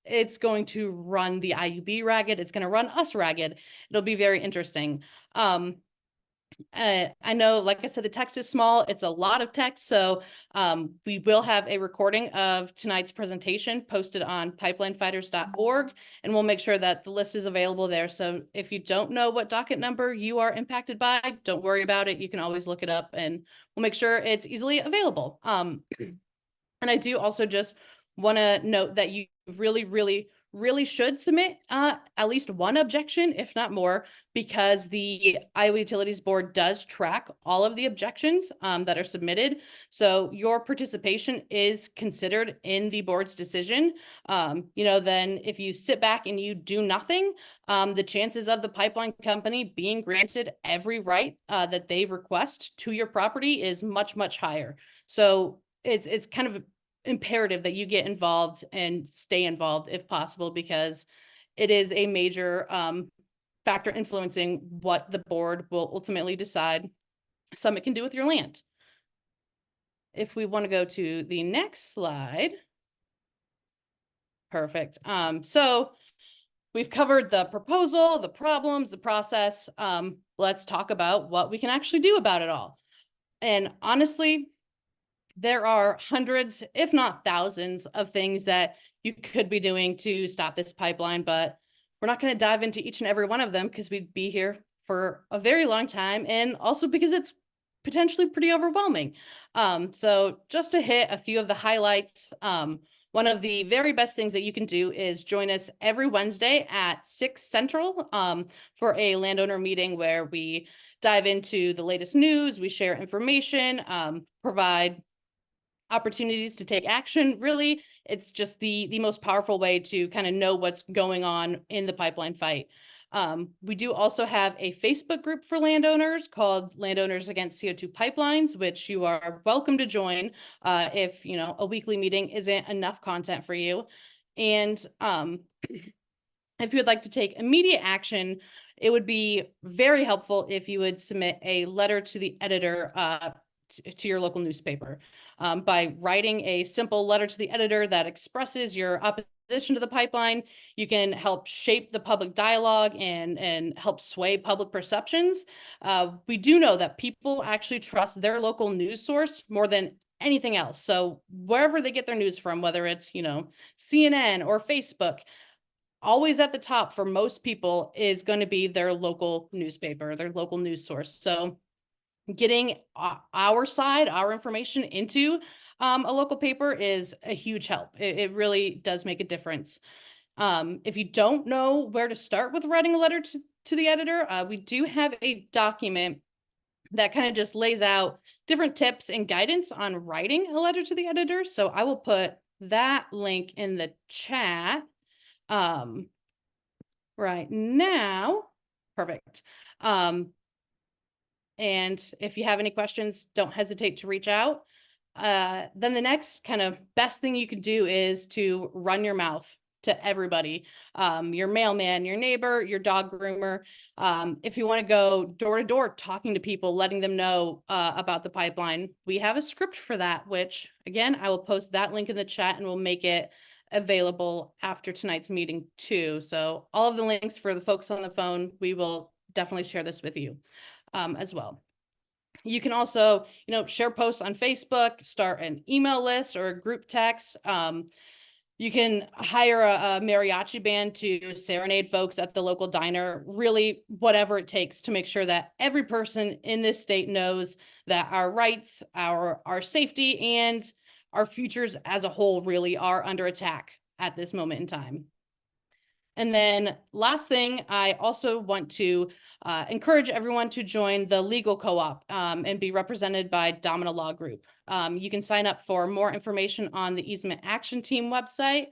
it's going to run the IUB ragged. It's going to run us ragged. It'll be very interesting. I know, like I said, the text is small. It's a lot of text. So we will have a recording of tonight's presentation posted on pipelinefighters.org, and we'll make sure that the list is available there. So if you don't know what docket number you are impacted by, don't worry about it. You can always look it up, and we'll make sure it's easily available. And I do also just want to note that you really should submit at least one objection, if not more, because the Iowa Utilities Board does track all of the objections that are submitted. So your participation is considered in the board's decision. Then if you sit back and you do nothing, the chances of the pipeline company being granted every right that they request to your property is much higher. So it's kind of imperative that you get involved and stay involved if possible, because it is a major factor influencing what the board will ultimately decide Summit can do with your land. If we want to go to the next slide. Perfect. So we've covered the proposal, the problems, the process. Let's talk about what we can actually do about it all. And honestly, there are hundreds, if not thousands, of things that you could be doing to stop this pipeline, but we're not going to dive into each and every one of them because we'd be here for a very long time, and also because it's potentially pretty overwhelming. So just to hit a few of the highlights, one of the very best things that you can do is join us every Wednesday at 6 Central for a landowner meeting where we dive into the latest news, we share information, provide opportunities to take action. Really, it's just the most powerful way to kind of know what's going on in the pipeline fight. We do also have a Facebook group for landowners called Landowners Against CO2 Pipelines, which you are welcome to join if a weekly meeting isn't enough content for you. And if you would like to take immediate action, it would be very helpful if you would submit a letter to the editor to your local newspaper. By writing a simple letter to the editor that expresses your opposition to the pipeline, you can help shape the public dialogue and help sway public perceptions. We do know that people actually trust their local news source more than anything else. So wherever they get their news from, whether it's, CNN or Facebook, always at the top for most people is going to be their local newspaper, their local news source. So getting our side, our information into a local paper is a huge help. It really does make a difference. If you don't know where to start with writing a letter to the editor, we do have a document that kind of just lays out different tips and guidance on writing a letter to the editor. So I will put that link in the chat right now. Perfect. And if you have any questions, don't hesitate to reach out. Then the next kind of best thing you can do is to run your mouth to everybody, your mailman, your neighbor, your dog groomer. If you want to go door to door talking to people, letting them know about the pipeline, we have a script for that, which again, I will post that link in the chat and we'll make it available after tonight's meeting too. So all of the links for the folks on the phone, we will definitely share this with you as well. You can also, share posts on Facebook, start an email list or a group text. You can hire a mariachi band to serenade folks at the local diner, really whatever it takes to make sure that every person in this state knows that our rights, our safety, and our futures as a whole really are under attack at this moment in time. And then last thing, I also want to encourage everyone to join the legal co-op and be represented by Domina Law Group. You can sign up for more information on the Easement Action Team website,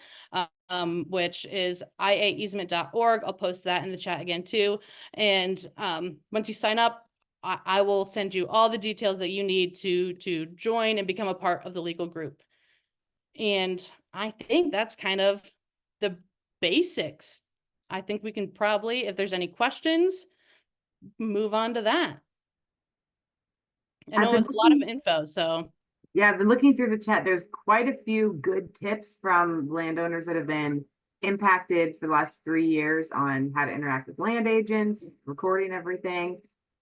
which is iaeasement.org. I'll post that in the chat again too. And once you sign up, I will send you all the details that you need to join and become a part of the legal group. And I think that's kind of the basics. I think we can probably, if there's any questions, move on to that. I know it was a lot of info, so. Yeah, I've been looking through the chat. There's quite a few good tips from landowners that have been impacted for the last 3 years on how to interact with land agents, recording everything.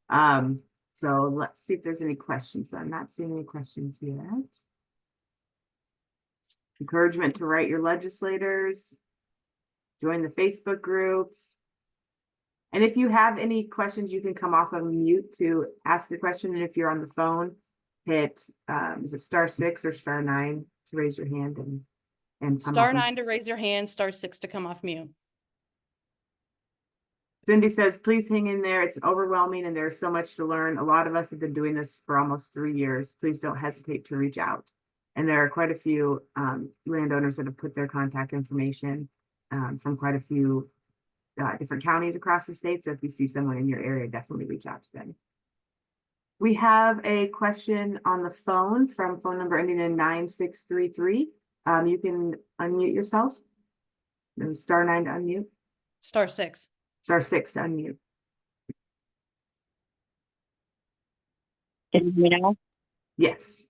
So let's see if there's any questions. I'm not seeing any questions yet. Encouragement to write your legislators, join the Facebook groups. And if you have any questions, you can come off of mute to ask a question. And if you're on the phone, hit is it *6 or *9 to raise your hand and come off. *9 to raise your hand, *6 to come off mute. Cindy says, please hang in there. It's overwhelming and there's so much to learn. A lot of us have been doing this for almost 3 years. Please don't hesitate to reach out. And there are quite a few landowners that have put their contact information from quite a few different counties across the state. So if you see someone in your area, definitely reach out to them. We have a question on the phone from phone number ending in 9633. You can unmute yourself. And *9 to unmute. *6. *6 to unmute. Can you hear me now? Yes.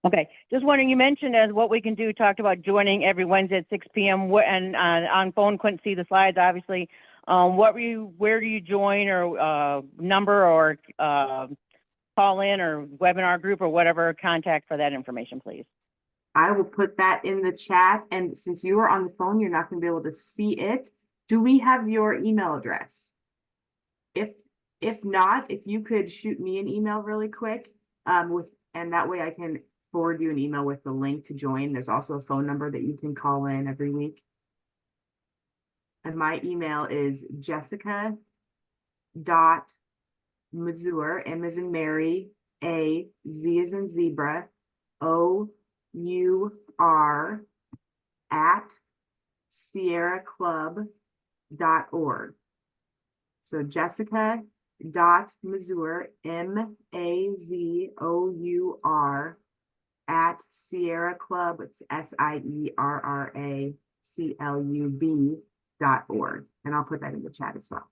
Okay, just wondering, you mentioned as what we can do, talked about joining every Wednesday at 6 p.m. And on phone, couldn't see the slides, obviously. Where do you join, or number, or call in, or webinar group, or whatever, contact for that information, please? I will put that in the chat. And since you are on the phone, you're not going to be able to see it. Do we have your email address? If not, if you could shoot me an email really quick, and that way I can forward you an email with the link to join. There's also a phone number that you can call in every week. And my email is jessica.mazur, M as in Mary, A, Z as in zebra, OUR @sierraclub.org. So jessica.mazur, MAZOUR @Sierra Club, it's SIERRACLUB.org. And I'll put that in the chat as well.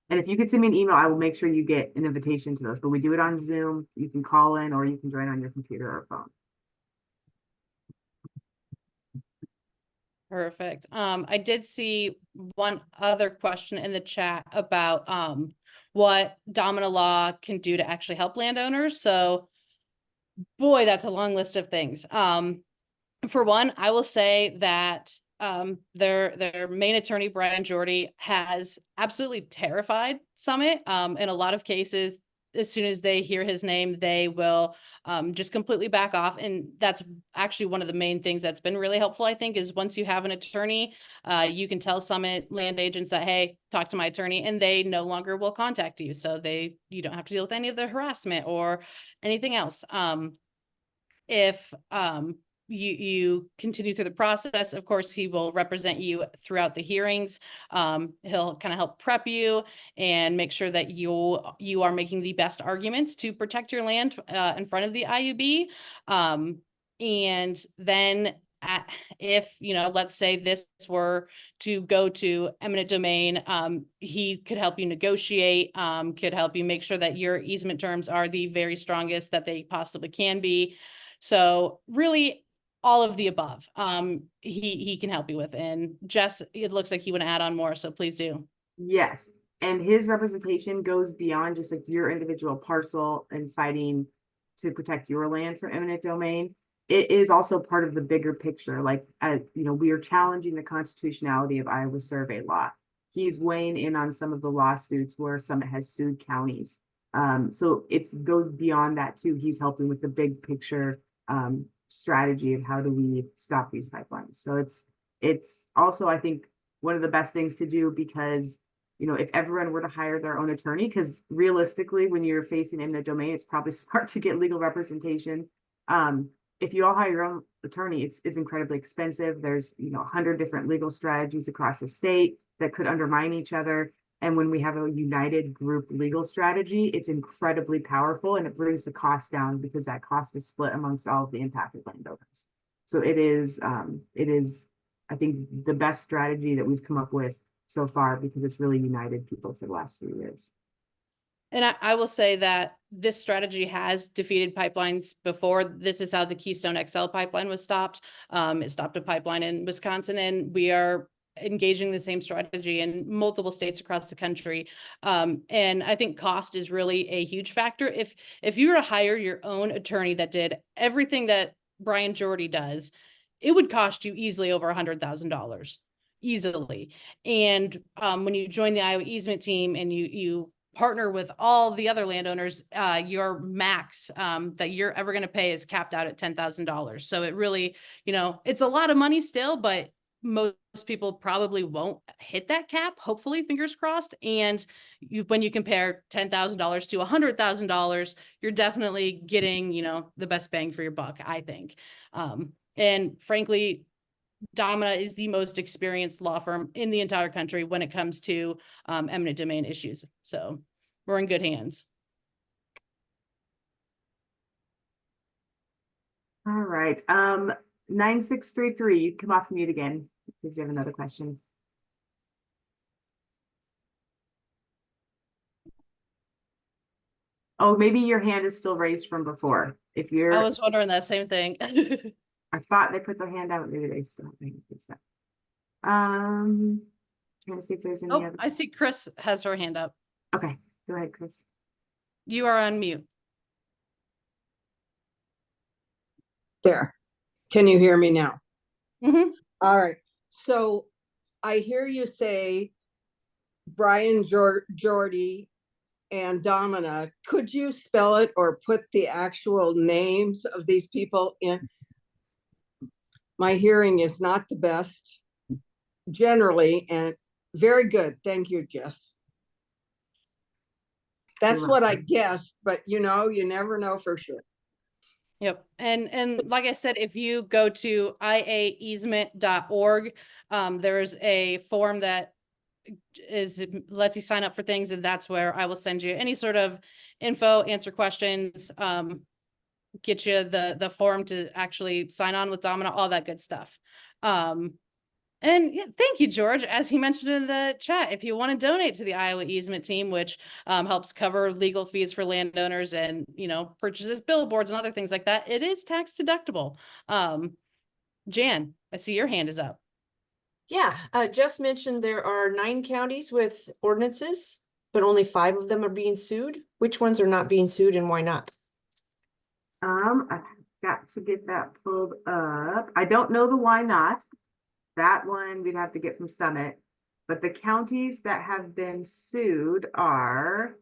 And if you could send me an email, I will make sure you get an invitation to those. But we do it on Zoom. You can call in or you can join on your computer or phone. Perfect. I did see one other question in the chat about what domino law can do to actually help landowners. So boy, that's a long list of things. For one, I will say that their main attorney, Brian Jordy, has absolutely terrified Summit. In a lot of cases, as soon as they hear his name, they will just completely back off. And that's actually one of the main things that's been really helpful, I think, is once you have an attorney, you can tell Summit land agents that, hey, talk to my attorney, and they no longer will contact you. So you don't have to deal with any of the harassment or anything else. If you continue through the process, of course, he will represent you throughout the hearings. He'll kind of help prep you and make sure that you are making the best arguments to protect your land in front of the IUB. And then if, let's say this were to go to eminent domain, he could help you negotiate, could help you make sure that your easement terms are the very strongest that they possibly can be. So really, all of the above, he can help you with. And Jess, it looks like you want to add on more, so please do. Yes, and his representation goes beyond just like your individual parcel and fighting to protect your land from eminent domain. It is also part of the bigger picture. Like, we are challenging the constitutionality of Iowa's survey law. He's weighing in on some of the lawsuits where Summit has sued counties. So it goes beyond that too. He's helping with the big picture strategy of how do we stop these pipelines. So it's also, I think, one of the best things to do, because if everyone were to hire their own attorney, because realistically, when you're facing eminent domain, it's probably smart to get legal representation. If you all hire your own attorney, it's incredibly expensive. There's 100 different legal strategies across the state that could undermine each other. And when we have a united group legal strategy, it's incredibly powerful, and it brings the cost down because that cost is split amongst all of the impacted landowners. So it is, I think, the best strategy that we've come up with so far, because it's really united people for the last 3 years. And I will say that this strategy has defeated pipelines before. This is how the Keystone XL pipeline was stopped. It stopped a pipeline in Wisconsin, and we are engaging the same strategy in multiple states across the country. And I think cost is really a huge factor. If you were to hire your own attorney that did everything that Brian Jordy does, it would cost you easily over $100,000, easily. And when you join the Iowa easement team and you partner with all the other landowners, your max that you're ever going to pay is capped out at $10,000. So it really, it's a lot of money still, but most people probably won't hit that cap, hopefully, fingers crossed. And when you compare $10,000 to $100,000, you're definitely getting, the best bang for your buck, I think. And frankly, Domina is the most experienced law firm in the entire country when it comes to eminent domain issues. So we're in good hands. All right. 9633, you come off mute again, because you have another question. Oh, maybe your hand is still raised from before. If you're, I was wondering that same thing. I thought they put their hand out, maybe they still think it's that. Trying to see if there's any Oh, other. I see Chris has her hand up. Okay, go ahead, Chris. You are on mute. There. Can you hear me now? Mm-hmm. All right. So I hear you say Brian Jordy and Domina. Could you spell it or put the actual names of these people in? My hearing is not the best generally, and very good. Thank you, Jess. That's what I guessed, but you never know for sure. Yep. And like I said, if you go to iaeasement.org, there's a form that lets you sign up for things, and that's where I will send you any sort of info, answer questions, get you the form to actually sign on with Domina, all that good stuff. And yeah, thank you, George. As he mentioned in the chat, if you want to donate to the Iowa easement team, which helps cover legal fees for landowners and, purchases, billboards and other things like that, it is tax deductible. Jan, I see your hand is up. Yeah, just mentioned there are 9 counties with ordinances, but only 5 of them are being sued. Which ones are not being sued and why not? I've got to get that pulled up. I don't know the why not. That one we'd have to get from Summit, but the counties that have been sued are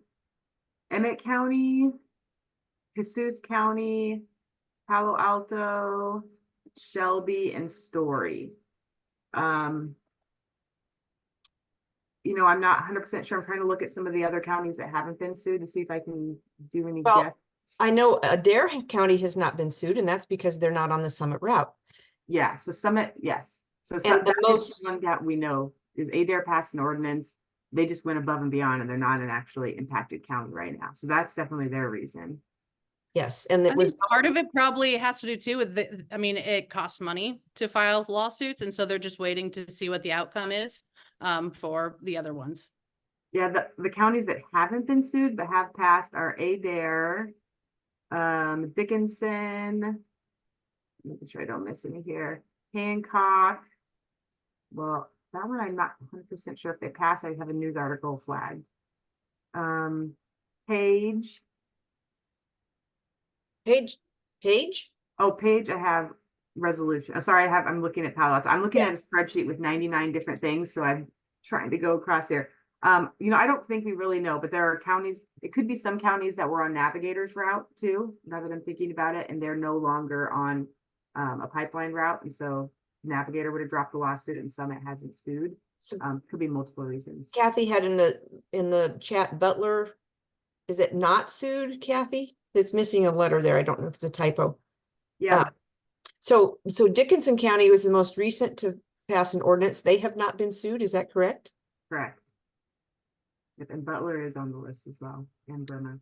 Emmett County, Cassuth County, Palo Alto, Shelby, and Story. I'm not 100% sure. I'm trying to look at some of the other counties that haven't been sued to see if I can do any guess. I know Adair County has not been sued, and that's because they're not on the Summit route. Yeah, so Summit, yes. So And the most one that we know is Adair passed an ordinance. They just went above and beyond, and they're not an actually impacted county right now. So that's definitely their reason. Yes, and it was part of it probably has to do too with it costs money to file lawsuits, and so they're just waiting to see what the outcome is for the other ones. Yeah, the counties that haven't been sued but have passed are Adair, Dickinson, making sure I don't miss any here, Hancock. Well, that one I'm not 100% sure if they pass. I have a news article flagged. Page. Oh, Page, I have resolution. Oh, sorry, I'm looking at Palo Alto. I'm looking at a spreadsheet with 99 different things, so I'm trying to go across here. I don't think we really know, but there are counties, it could be some counties that were on Navigator's route too, now that I'm thinking about it, and they're no longer on a pipeline route, and so Navigator would have dropped the lawsuit and Summit hasn't sued. So could be multiple reasons. Kathy had in the chat, Butler, is it not sued, Kathy? It's missing a letter there. I don't know if it's a typo. Yeah. So Dickinson County was the most recent to pass an ordinance. They have not been sued. Is that correct? Correct. Yep, and Butler is on the list as well, and Burma.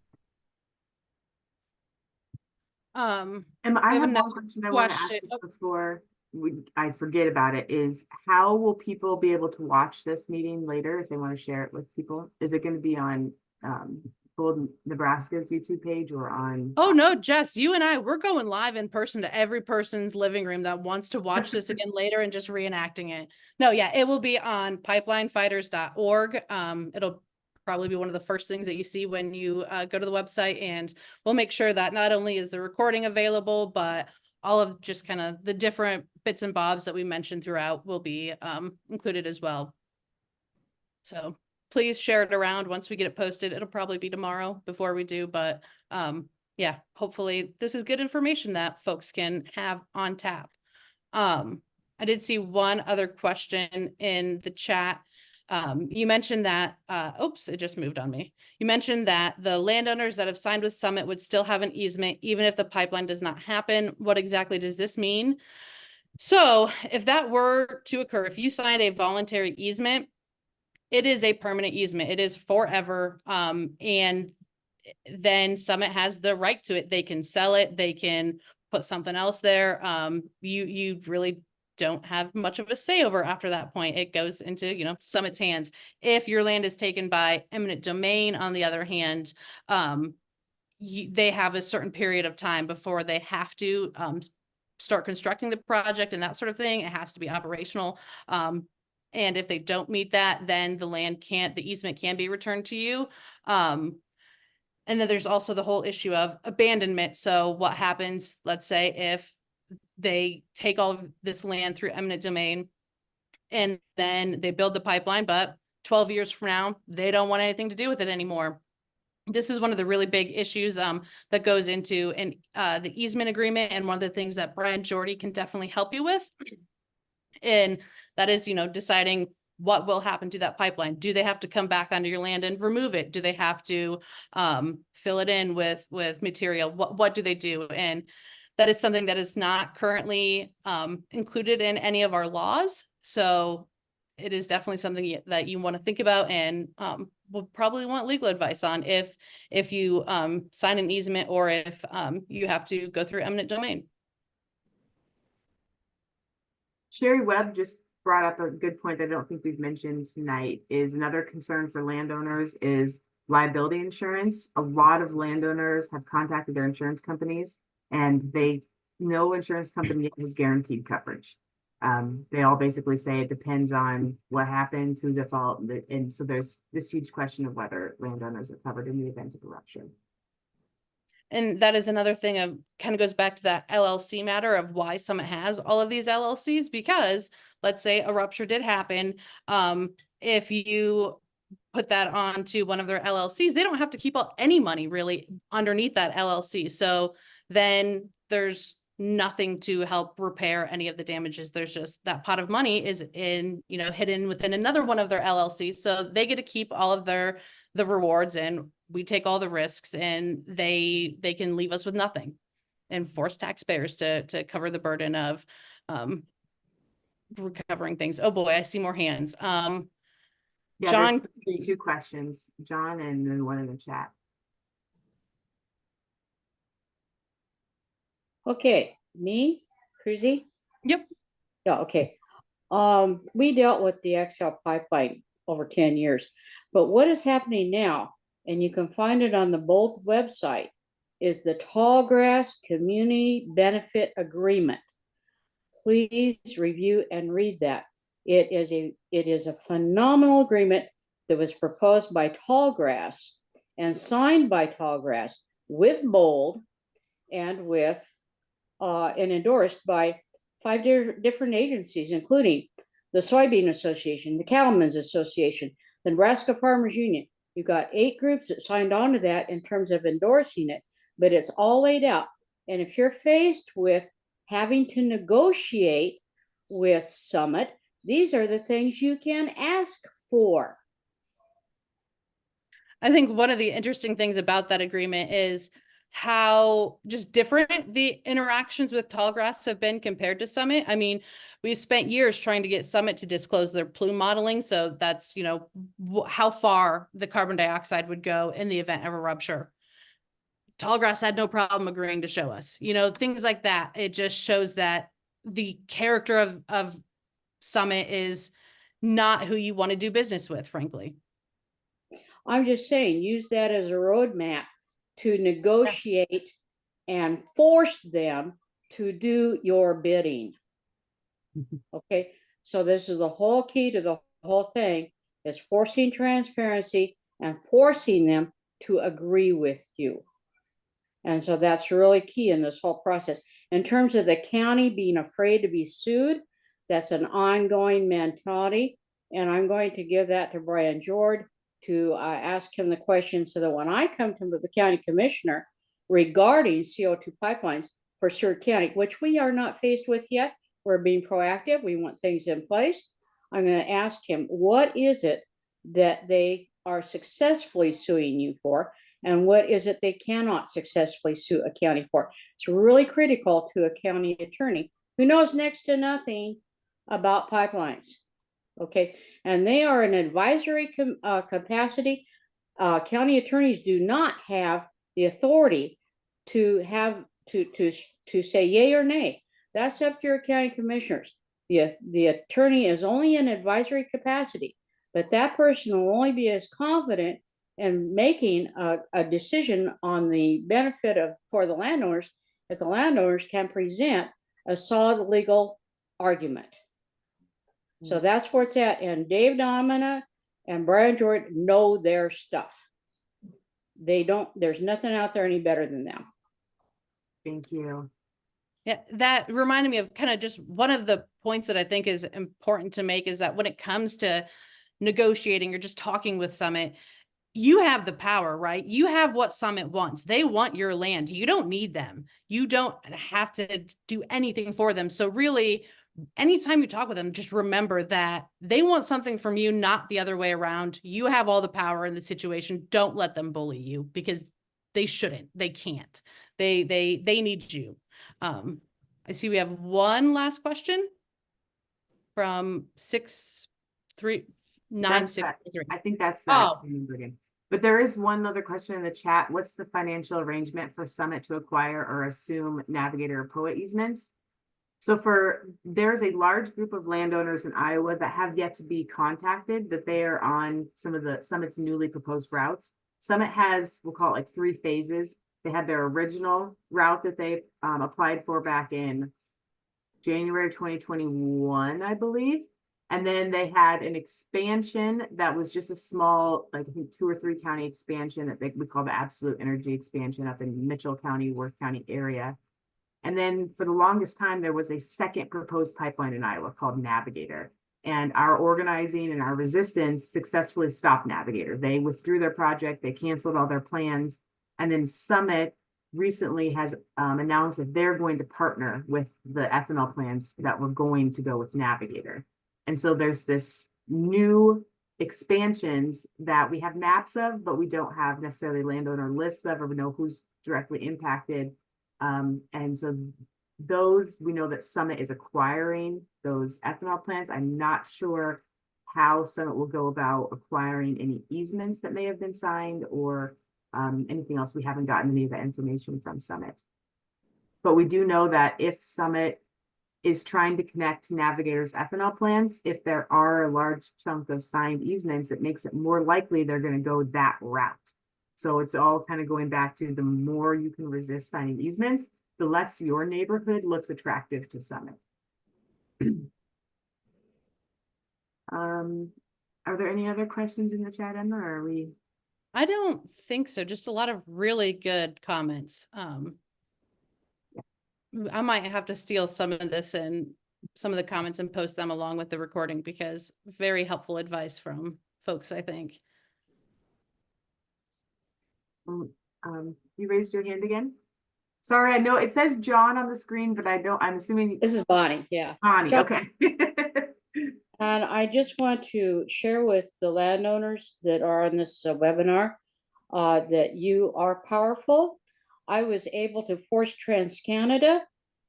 I I have have another one question I want to ask question. before I forget about it, is how will people be able to watch this meeting later if they want to share it with people? Is it going to be on Gold Nebraska's YouTube page or on? Oh no, Jess, you and we're going live in person to every person's living room that wants to watch this again later and just reenacting it. No, yeah, it will be on pipelinefighters.org. It'll probably be one of the first things that you see when you go to the website, and we'll make sure that not only is the recording available, but all of just kind of the different bits and bobs that we mentioned throughout will be included as well. So please share it around once we get it posted. It'll probably be tomorrow before we do, but yeah, hopefully this is good information that folks can have on tap. I did see one other question in the chat. You mentioned that, oops, it just moved on me. You mentioned that the landowners that have signed with Summit would still have an easement, even if the pipeline does not happen. What exactly does this mean? So if that were to occur, if you signed a voluntary easement, it is a permanent easement. It is forever. And then Summit has the right to it. They can sell it. They can put something else there. You really don't have much of a say over after that point. It goes into, you know, Summit's hands. If your land is taken by eminent domain, on the other hand, they have a certain period of time before they have to start constructing the project and that sort of thing. It has to be operational. And if they don't meet that, then the easement can be returned to you. And then there's also the whole issue of abandonment. So what happens, let's say, if they take all of this land through eminent domain and then they build the pipeline, but 12 years from now, they don't want anything to do with it anymore. This is one of the really big issues that goes into the easement agreement, and one of the things that Brian Jordy can definitely help you with. And that is, you know, deciding what will happen to that pipeline. Do they have to come back onto your land and remove it? Do they have to fill it in with material? What do they do? And that is something that is not currently included in any of our laws. So it is definitely something that you want to think about, and will probably want legal advice on if you sign an easement, or if you have to go through eminent domain. Sherry Webb just brought up a good point that I don't think we've mentioned tonight. Is another concern for landowners is liability insurance. A lot of landowners have contacted their insurance companies, and no insurance company has guaranteed coverage. They all basically say it depends on what happens, who's at fault, and so there's this huge question of whether landowners are covered in the event of a rupture. And that is another thing of kind of goes back to that LLC matter of why Summit has all of these LLCs, because let's say a rupture did happen. If you put that onto one of their LLCs, they don't have to keep any money really underneath that LLC. So then there's nothing to help repair any of the damages. There's just that pot of money is hidden within another one of their LLCs. So they get to keep all of the rewards, and we take all the risks, and they can leave us with nothing and force taxpayers to cover the burden of recovering things. Oh boy, I see more hands. Yeah, John, there's 2 questions, John, and then one in the chat. Okay, me, Cruzy? Yep. Yeah, okay. We dealt with the XL pipeline over 10 years, but what is happening now, and you can find it on the Bolt website, is the Tallgrass Community Benefit Agreement. Please review and read that. It is a phenomenal agreement that was proposed by Tallgrass and signed by Tallgrass with Bold and with and endorsed by 5 different agencies, including the Soybean Association, the Cattlemen's Association, the Nebraska Farmers Union. You've got 8 groups that signed on to that in terms of endorsing it, but it's all laid out. And if you're faced with having to negotiate with Summit, these are the things you can ask for. I think one of the interesting things about that agreement is how just different the interactions with Tallgrass have been compared to Summit. I mean, we spent years trying to get Summit to disclose their plume modeling. So that's, how far the carbon dioxide would go in the event of a rupture. Tallgrass had no problem agreeing to show us, things like that. It just shows that the character of Summit is not who you want to do business with, frankly. I'm just saying, use that as a roadmap to negotiate and force them to do your bidding. Okay, so this is the whole key to the whole thing, is forcing transparency and forcing them to agree with you. And so that's really key in this whole process. In terms of the county being afraid to be sued, that's an ongoing mentality. And I'm going to give that to Brian George to ask him the question, so that when I come to the county commissioner regarding CO2 pipelines for Stewart County, which we are not faced with yet, we're being proactive, we want things in place. I'm going to ask him, what is it that they are successfully suing you for? And what is it they cannot successfully sue a county for? It's really critical to a county attorney who knows next to nothing about pipelines. Okay, and they are an advisory capacity. County attorneys do not have the authority to have to say yay or nay. That's up to your county commissioners. The attorney is only in advisory capacity, but that person will only be as confident in making a decision on the benefit for the landowners if the landowners can present a solid legal argument. So that's where it's at. And Dave Domina and Brian George know their stuff. They don't, there's nothing out there any better than them. Thank you. Yeah, that reminded me of kind of just one of the points that I think is important to make, is that when it comes to negotiating or just talking with Summit, you have the power, right? You have what Summit wants. They want your land. You don't need them. You don't have to do anything for them. So really, anytime you talk with them, just remember that they want something from you, not the other way around. You have all the power in the situation. Don't let them bully you, because they shouldn't. They can't. They need you. I see we have one last question from 63963. I think that's Oh. that. But there is one other question in the chat. What's the financial arrangement for Summit to acquire or assume Navigator or POA easements? So there's a large group of landowners in Iowa that have yet to be contacted, that they are on some of the Summit's newly proposed routes. Summit has, we'll call it like 3 phases. They had their original route that they applied for back in January 2021, I believe. And then they had an expansion that was just a small, like I think 2 or 3 county expansion that we call the absolute energy expansion up in Mitchell County, Worth County area. And then for the longest time, there was a second proposed pipeline in Iowa called Navigator. And our organizing and our resistance successfully stopped Navigator. They withdrew their project, they canceled all their plans. And then Summit recently has announced that they're going to partner with the ethanol plants that were going to go with Navigator. And so there's this new expansions that we have maps of, but we don't have necessarily landowner lists of, or we know who's directly impacted. And so those, we know that Summit is acquiring those ethanol plants. I'm not sure how Summit will go about acquiring any easements that may have been signed, or anything else. We haven't gotten any of that information from Summit. But we do know that if Summit is trying to connect Navigator's ethanol plants, if there are a large chunk of signed easements, it makes it more likely they're going to go that route. So it's all kind of going back to, the more you can resist signing easements, the less your neighborhood looks attractive to Summit. Are there any other questions in the chat, Emma, or are we? I don't think so. Just a lot of really good comments. I might have to steal some of this and some of the comments and post them along with the recording, because very helpful advice from folks, I think. You raised your hand again? Sorry, I know it says John on the screen, but I'm assuming. This is Bonnie, yeah. Bonnie, John. okay. And I just want to share with the landowners that are on this webinar that you are powerful. I was able to force TransCanada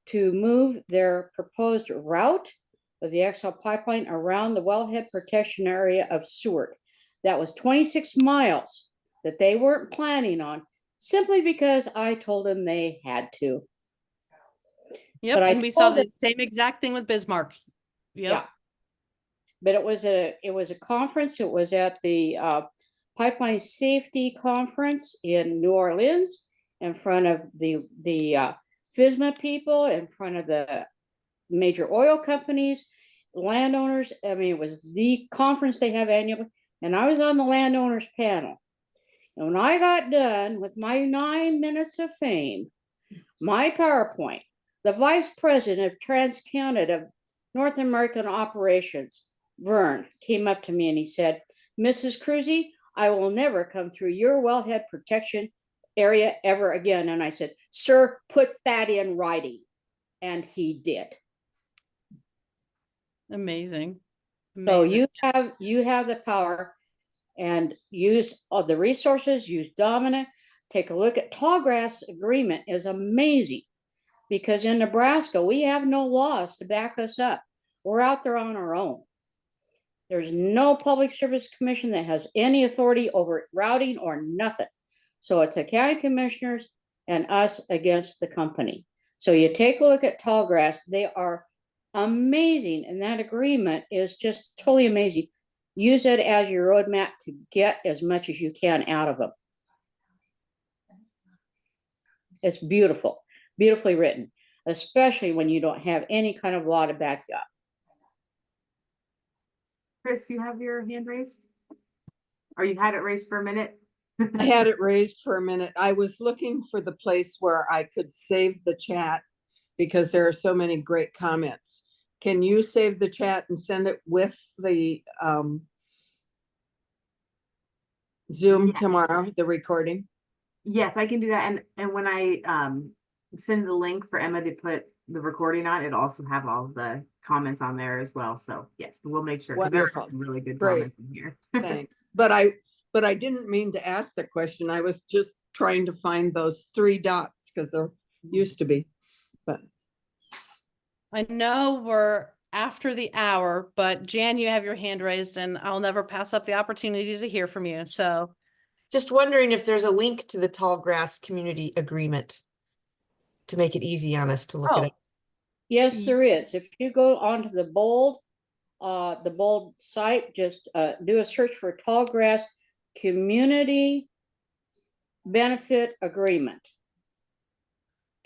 to move their proposed route of the XL pipeline around the wellhead protection area of Seward. That was 26 miles that they weren't planning on, simply because I told them they had to. Yep, But and we saw the same exact thing with Bismarck. Yep. Yeah. But it was a conference. It was at the pipeline safety conference in New Orleans in front of the FISMA people, in front of the major oil companies, landowners. I mean, it was the conference they have annually, and I was on the landowners panel. And when I got done with my 9 minutes of fame, my PowerPoint, the vice president of TransCanada of North American Operations, Vern, came up to me and he said, "Mrs. Cruzy, I will never come through your wellhead protection area ever again." And I said, "Sir, put that in writing." And he did. Amazing. So Amazing. you have the power, and use all the resources, use Domina. Take a look at Tallgrass agreement is amazing, because in Nebraska, we have no laws to back us up. We're out there on our own. There's no public service commission that has any authority over routing or nothing. So it's the county commissioners and us against the company. So you take a look at Tallgrass, they are amazing. And that agreement is just totally amazing. Use it as your roadmap to get as much as you can out of them. It's beautiful, beautifully written, especially when you don't have any kind of law to back you up. Chris, you have your hand raised? Or you had it raised for a minute? I had it raised for a minute. I was looking for the place where I could save the chat because there are so many great comments. Can you save the chat and send it with the Zoom tomorrow, the recording? Yes, I can do that. And when I send the link for Emma to put the recording on, it'll also have all of the comments on there as well. So yes, we'll make sure, because there are Wonderful. some really good Great. comments in here. Thanks. But I didn't mean to ask the question. I was just trying to find those 3 dots because there used to be. But I know we're after the hour, but Jan, you have your hand raised and I'll never pass up the opportunity to hear from you. So Just wondering if there's a link to the Tallgrass community agreement to make it easy on us to look it up. Yes, there is. If you go onto the bold site, just do a search for Tallgrass Community Benefit Agreement.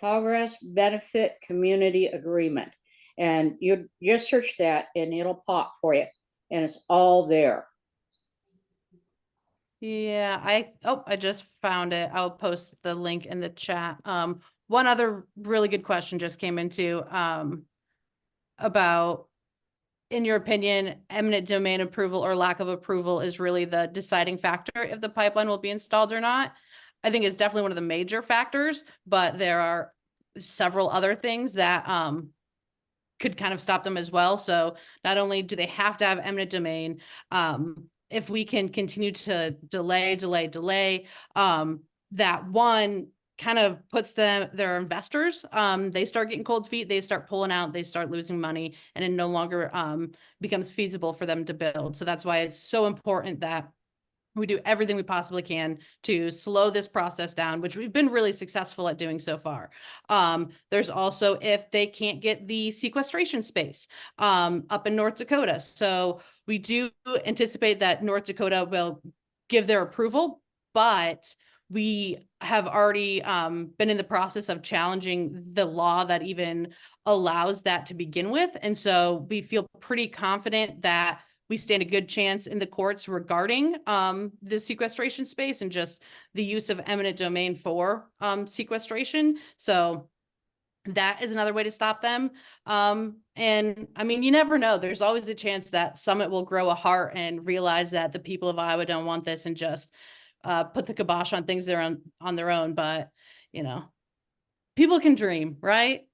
Tallgrass Benefit Community Agreement. And you just search that and it'll pop for you. And it's all there. yeah, I just found it. I'll post the link in the chat. One other really good question just came into about, in your opinion, eminent domain approval or lack of approval is really the deciding factor if the pipeline will be installed or not. I think it's definitely one of the major factors, but there are several other things that could kind of stop them as well. So not only do they have to have eminent domain, if we can continue to delay, that one kind of puts their investors, they start getting cold feet, they start pulling out, they start losing money, and it no longer becomes feasible for them to build. So that's why it's so important that we do everything we possibly can to slow this process down, which we've been really successful at doing so far. There's also if they can't get the sequestration space up in North Dakota. So we do anticipate that North Dakota will give their approval, but we have already been in the process of challenging the law that even allows that to begin with. And so we feel pretty confident that we stand a good chance in the courts regarding the sequestration space and just the use of eminent domain for sequestration. So that is another way to stop them. And I mean, you never know. There's always a chance that Summit will grow a heart and realize that the people of Iowa don't want this and just put the kibosh on things they're on their own. But, you know, people can dream, right?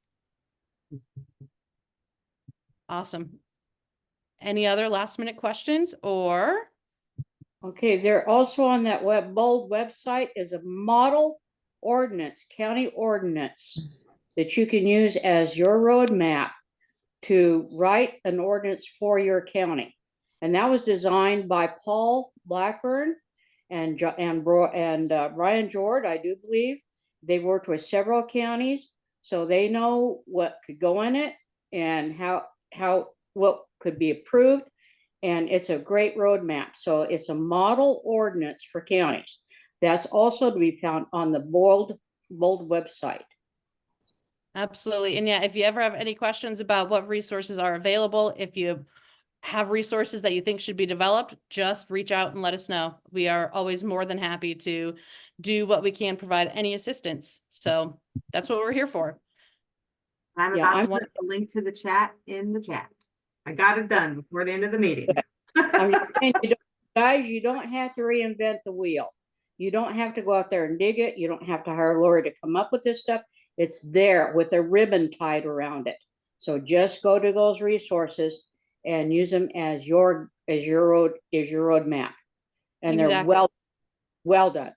Awesome. Any other last minute questions or? Okay, they're also on that bold website is a model ordinance, county ordinance that you can use as your roadmap to write an ordinance for your county. And that was designed by Paul Blackburn and Brian Jord, I do believe. They worked with several counties, so they know what could go in it and what could be approved. And it's a great roadmap. So it's a model ordinance for counties. That's also to be found on the bold website. Absolutely. And yeah, if you ever have any questions about what resources are available, if you have resources that you think should be developed, just reach out and let us know. We are always more than happy to do what we can, provide any assistance. So that's what we're here for. I'm Yeah, about to put the link to the chat in the chat. I got it done before the end of the meeting. I'm just saying, guys, you don't have to reinvent the wheel. You don't have to go out there and dig it. You don't have to hire a lawyer to come up with this stuff. It's there with a ribbon tied around it. So just go to those resources and use them as your roadmap. And they're Exactly. well done.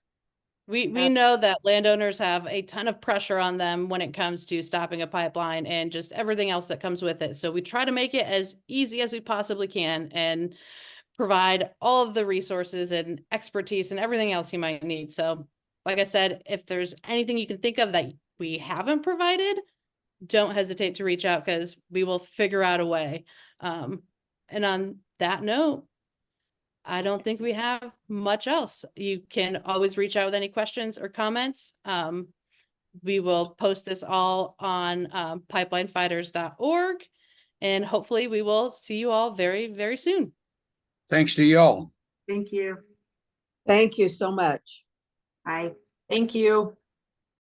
We know that landowners have a ton of pressure on them when it comes to stopping a pipeline and just everything else that comes with it. So we try to make it as easy as we possibly can and provide all of the resources and expertise and everything else you might need. So like I said, if there's anything you can think of that we haven't provided, don't hesitate to reach out because we will figure out a way. And on that note, I don't think we have much else. You can always reach out with any questions or comments. We will post this all on pipelinefighters.org, and hopefully we will see you all very, very soon. Thanks to y'all. Thank you. Thank you so much. Bye. Thank you.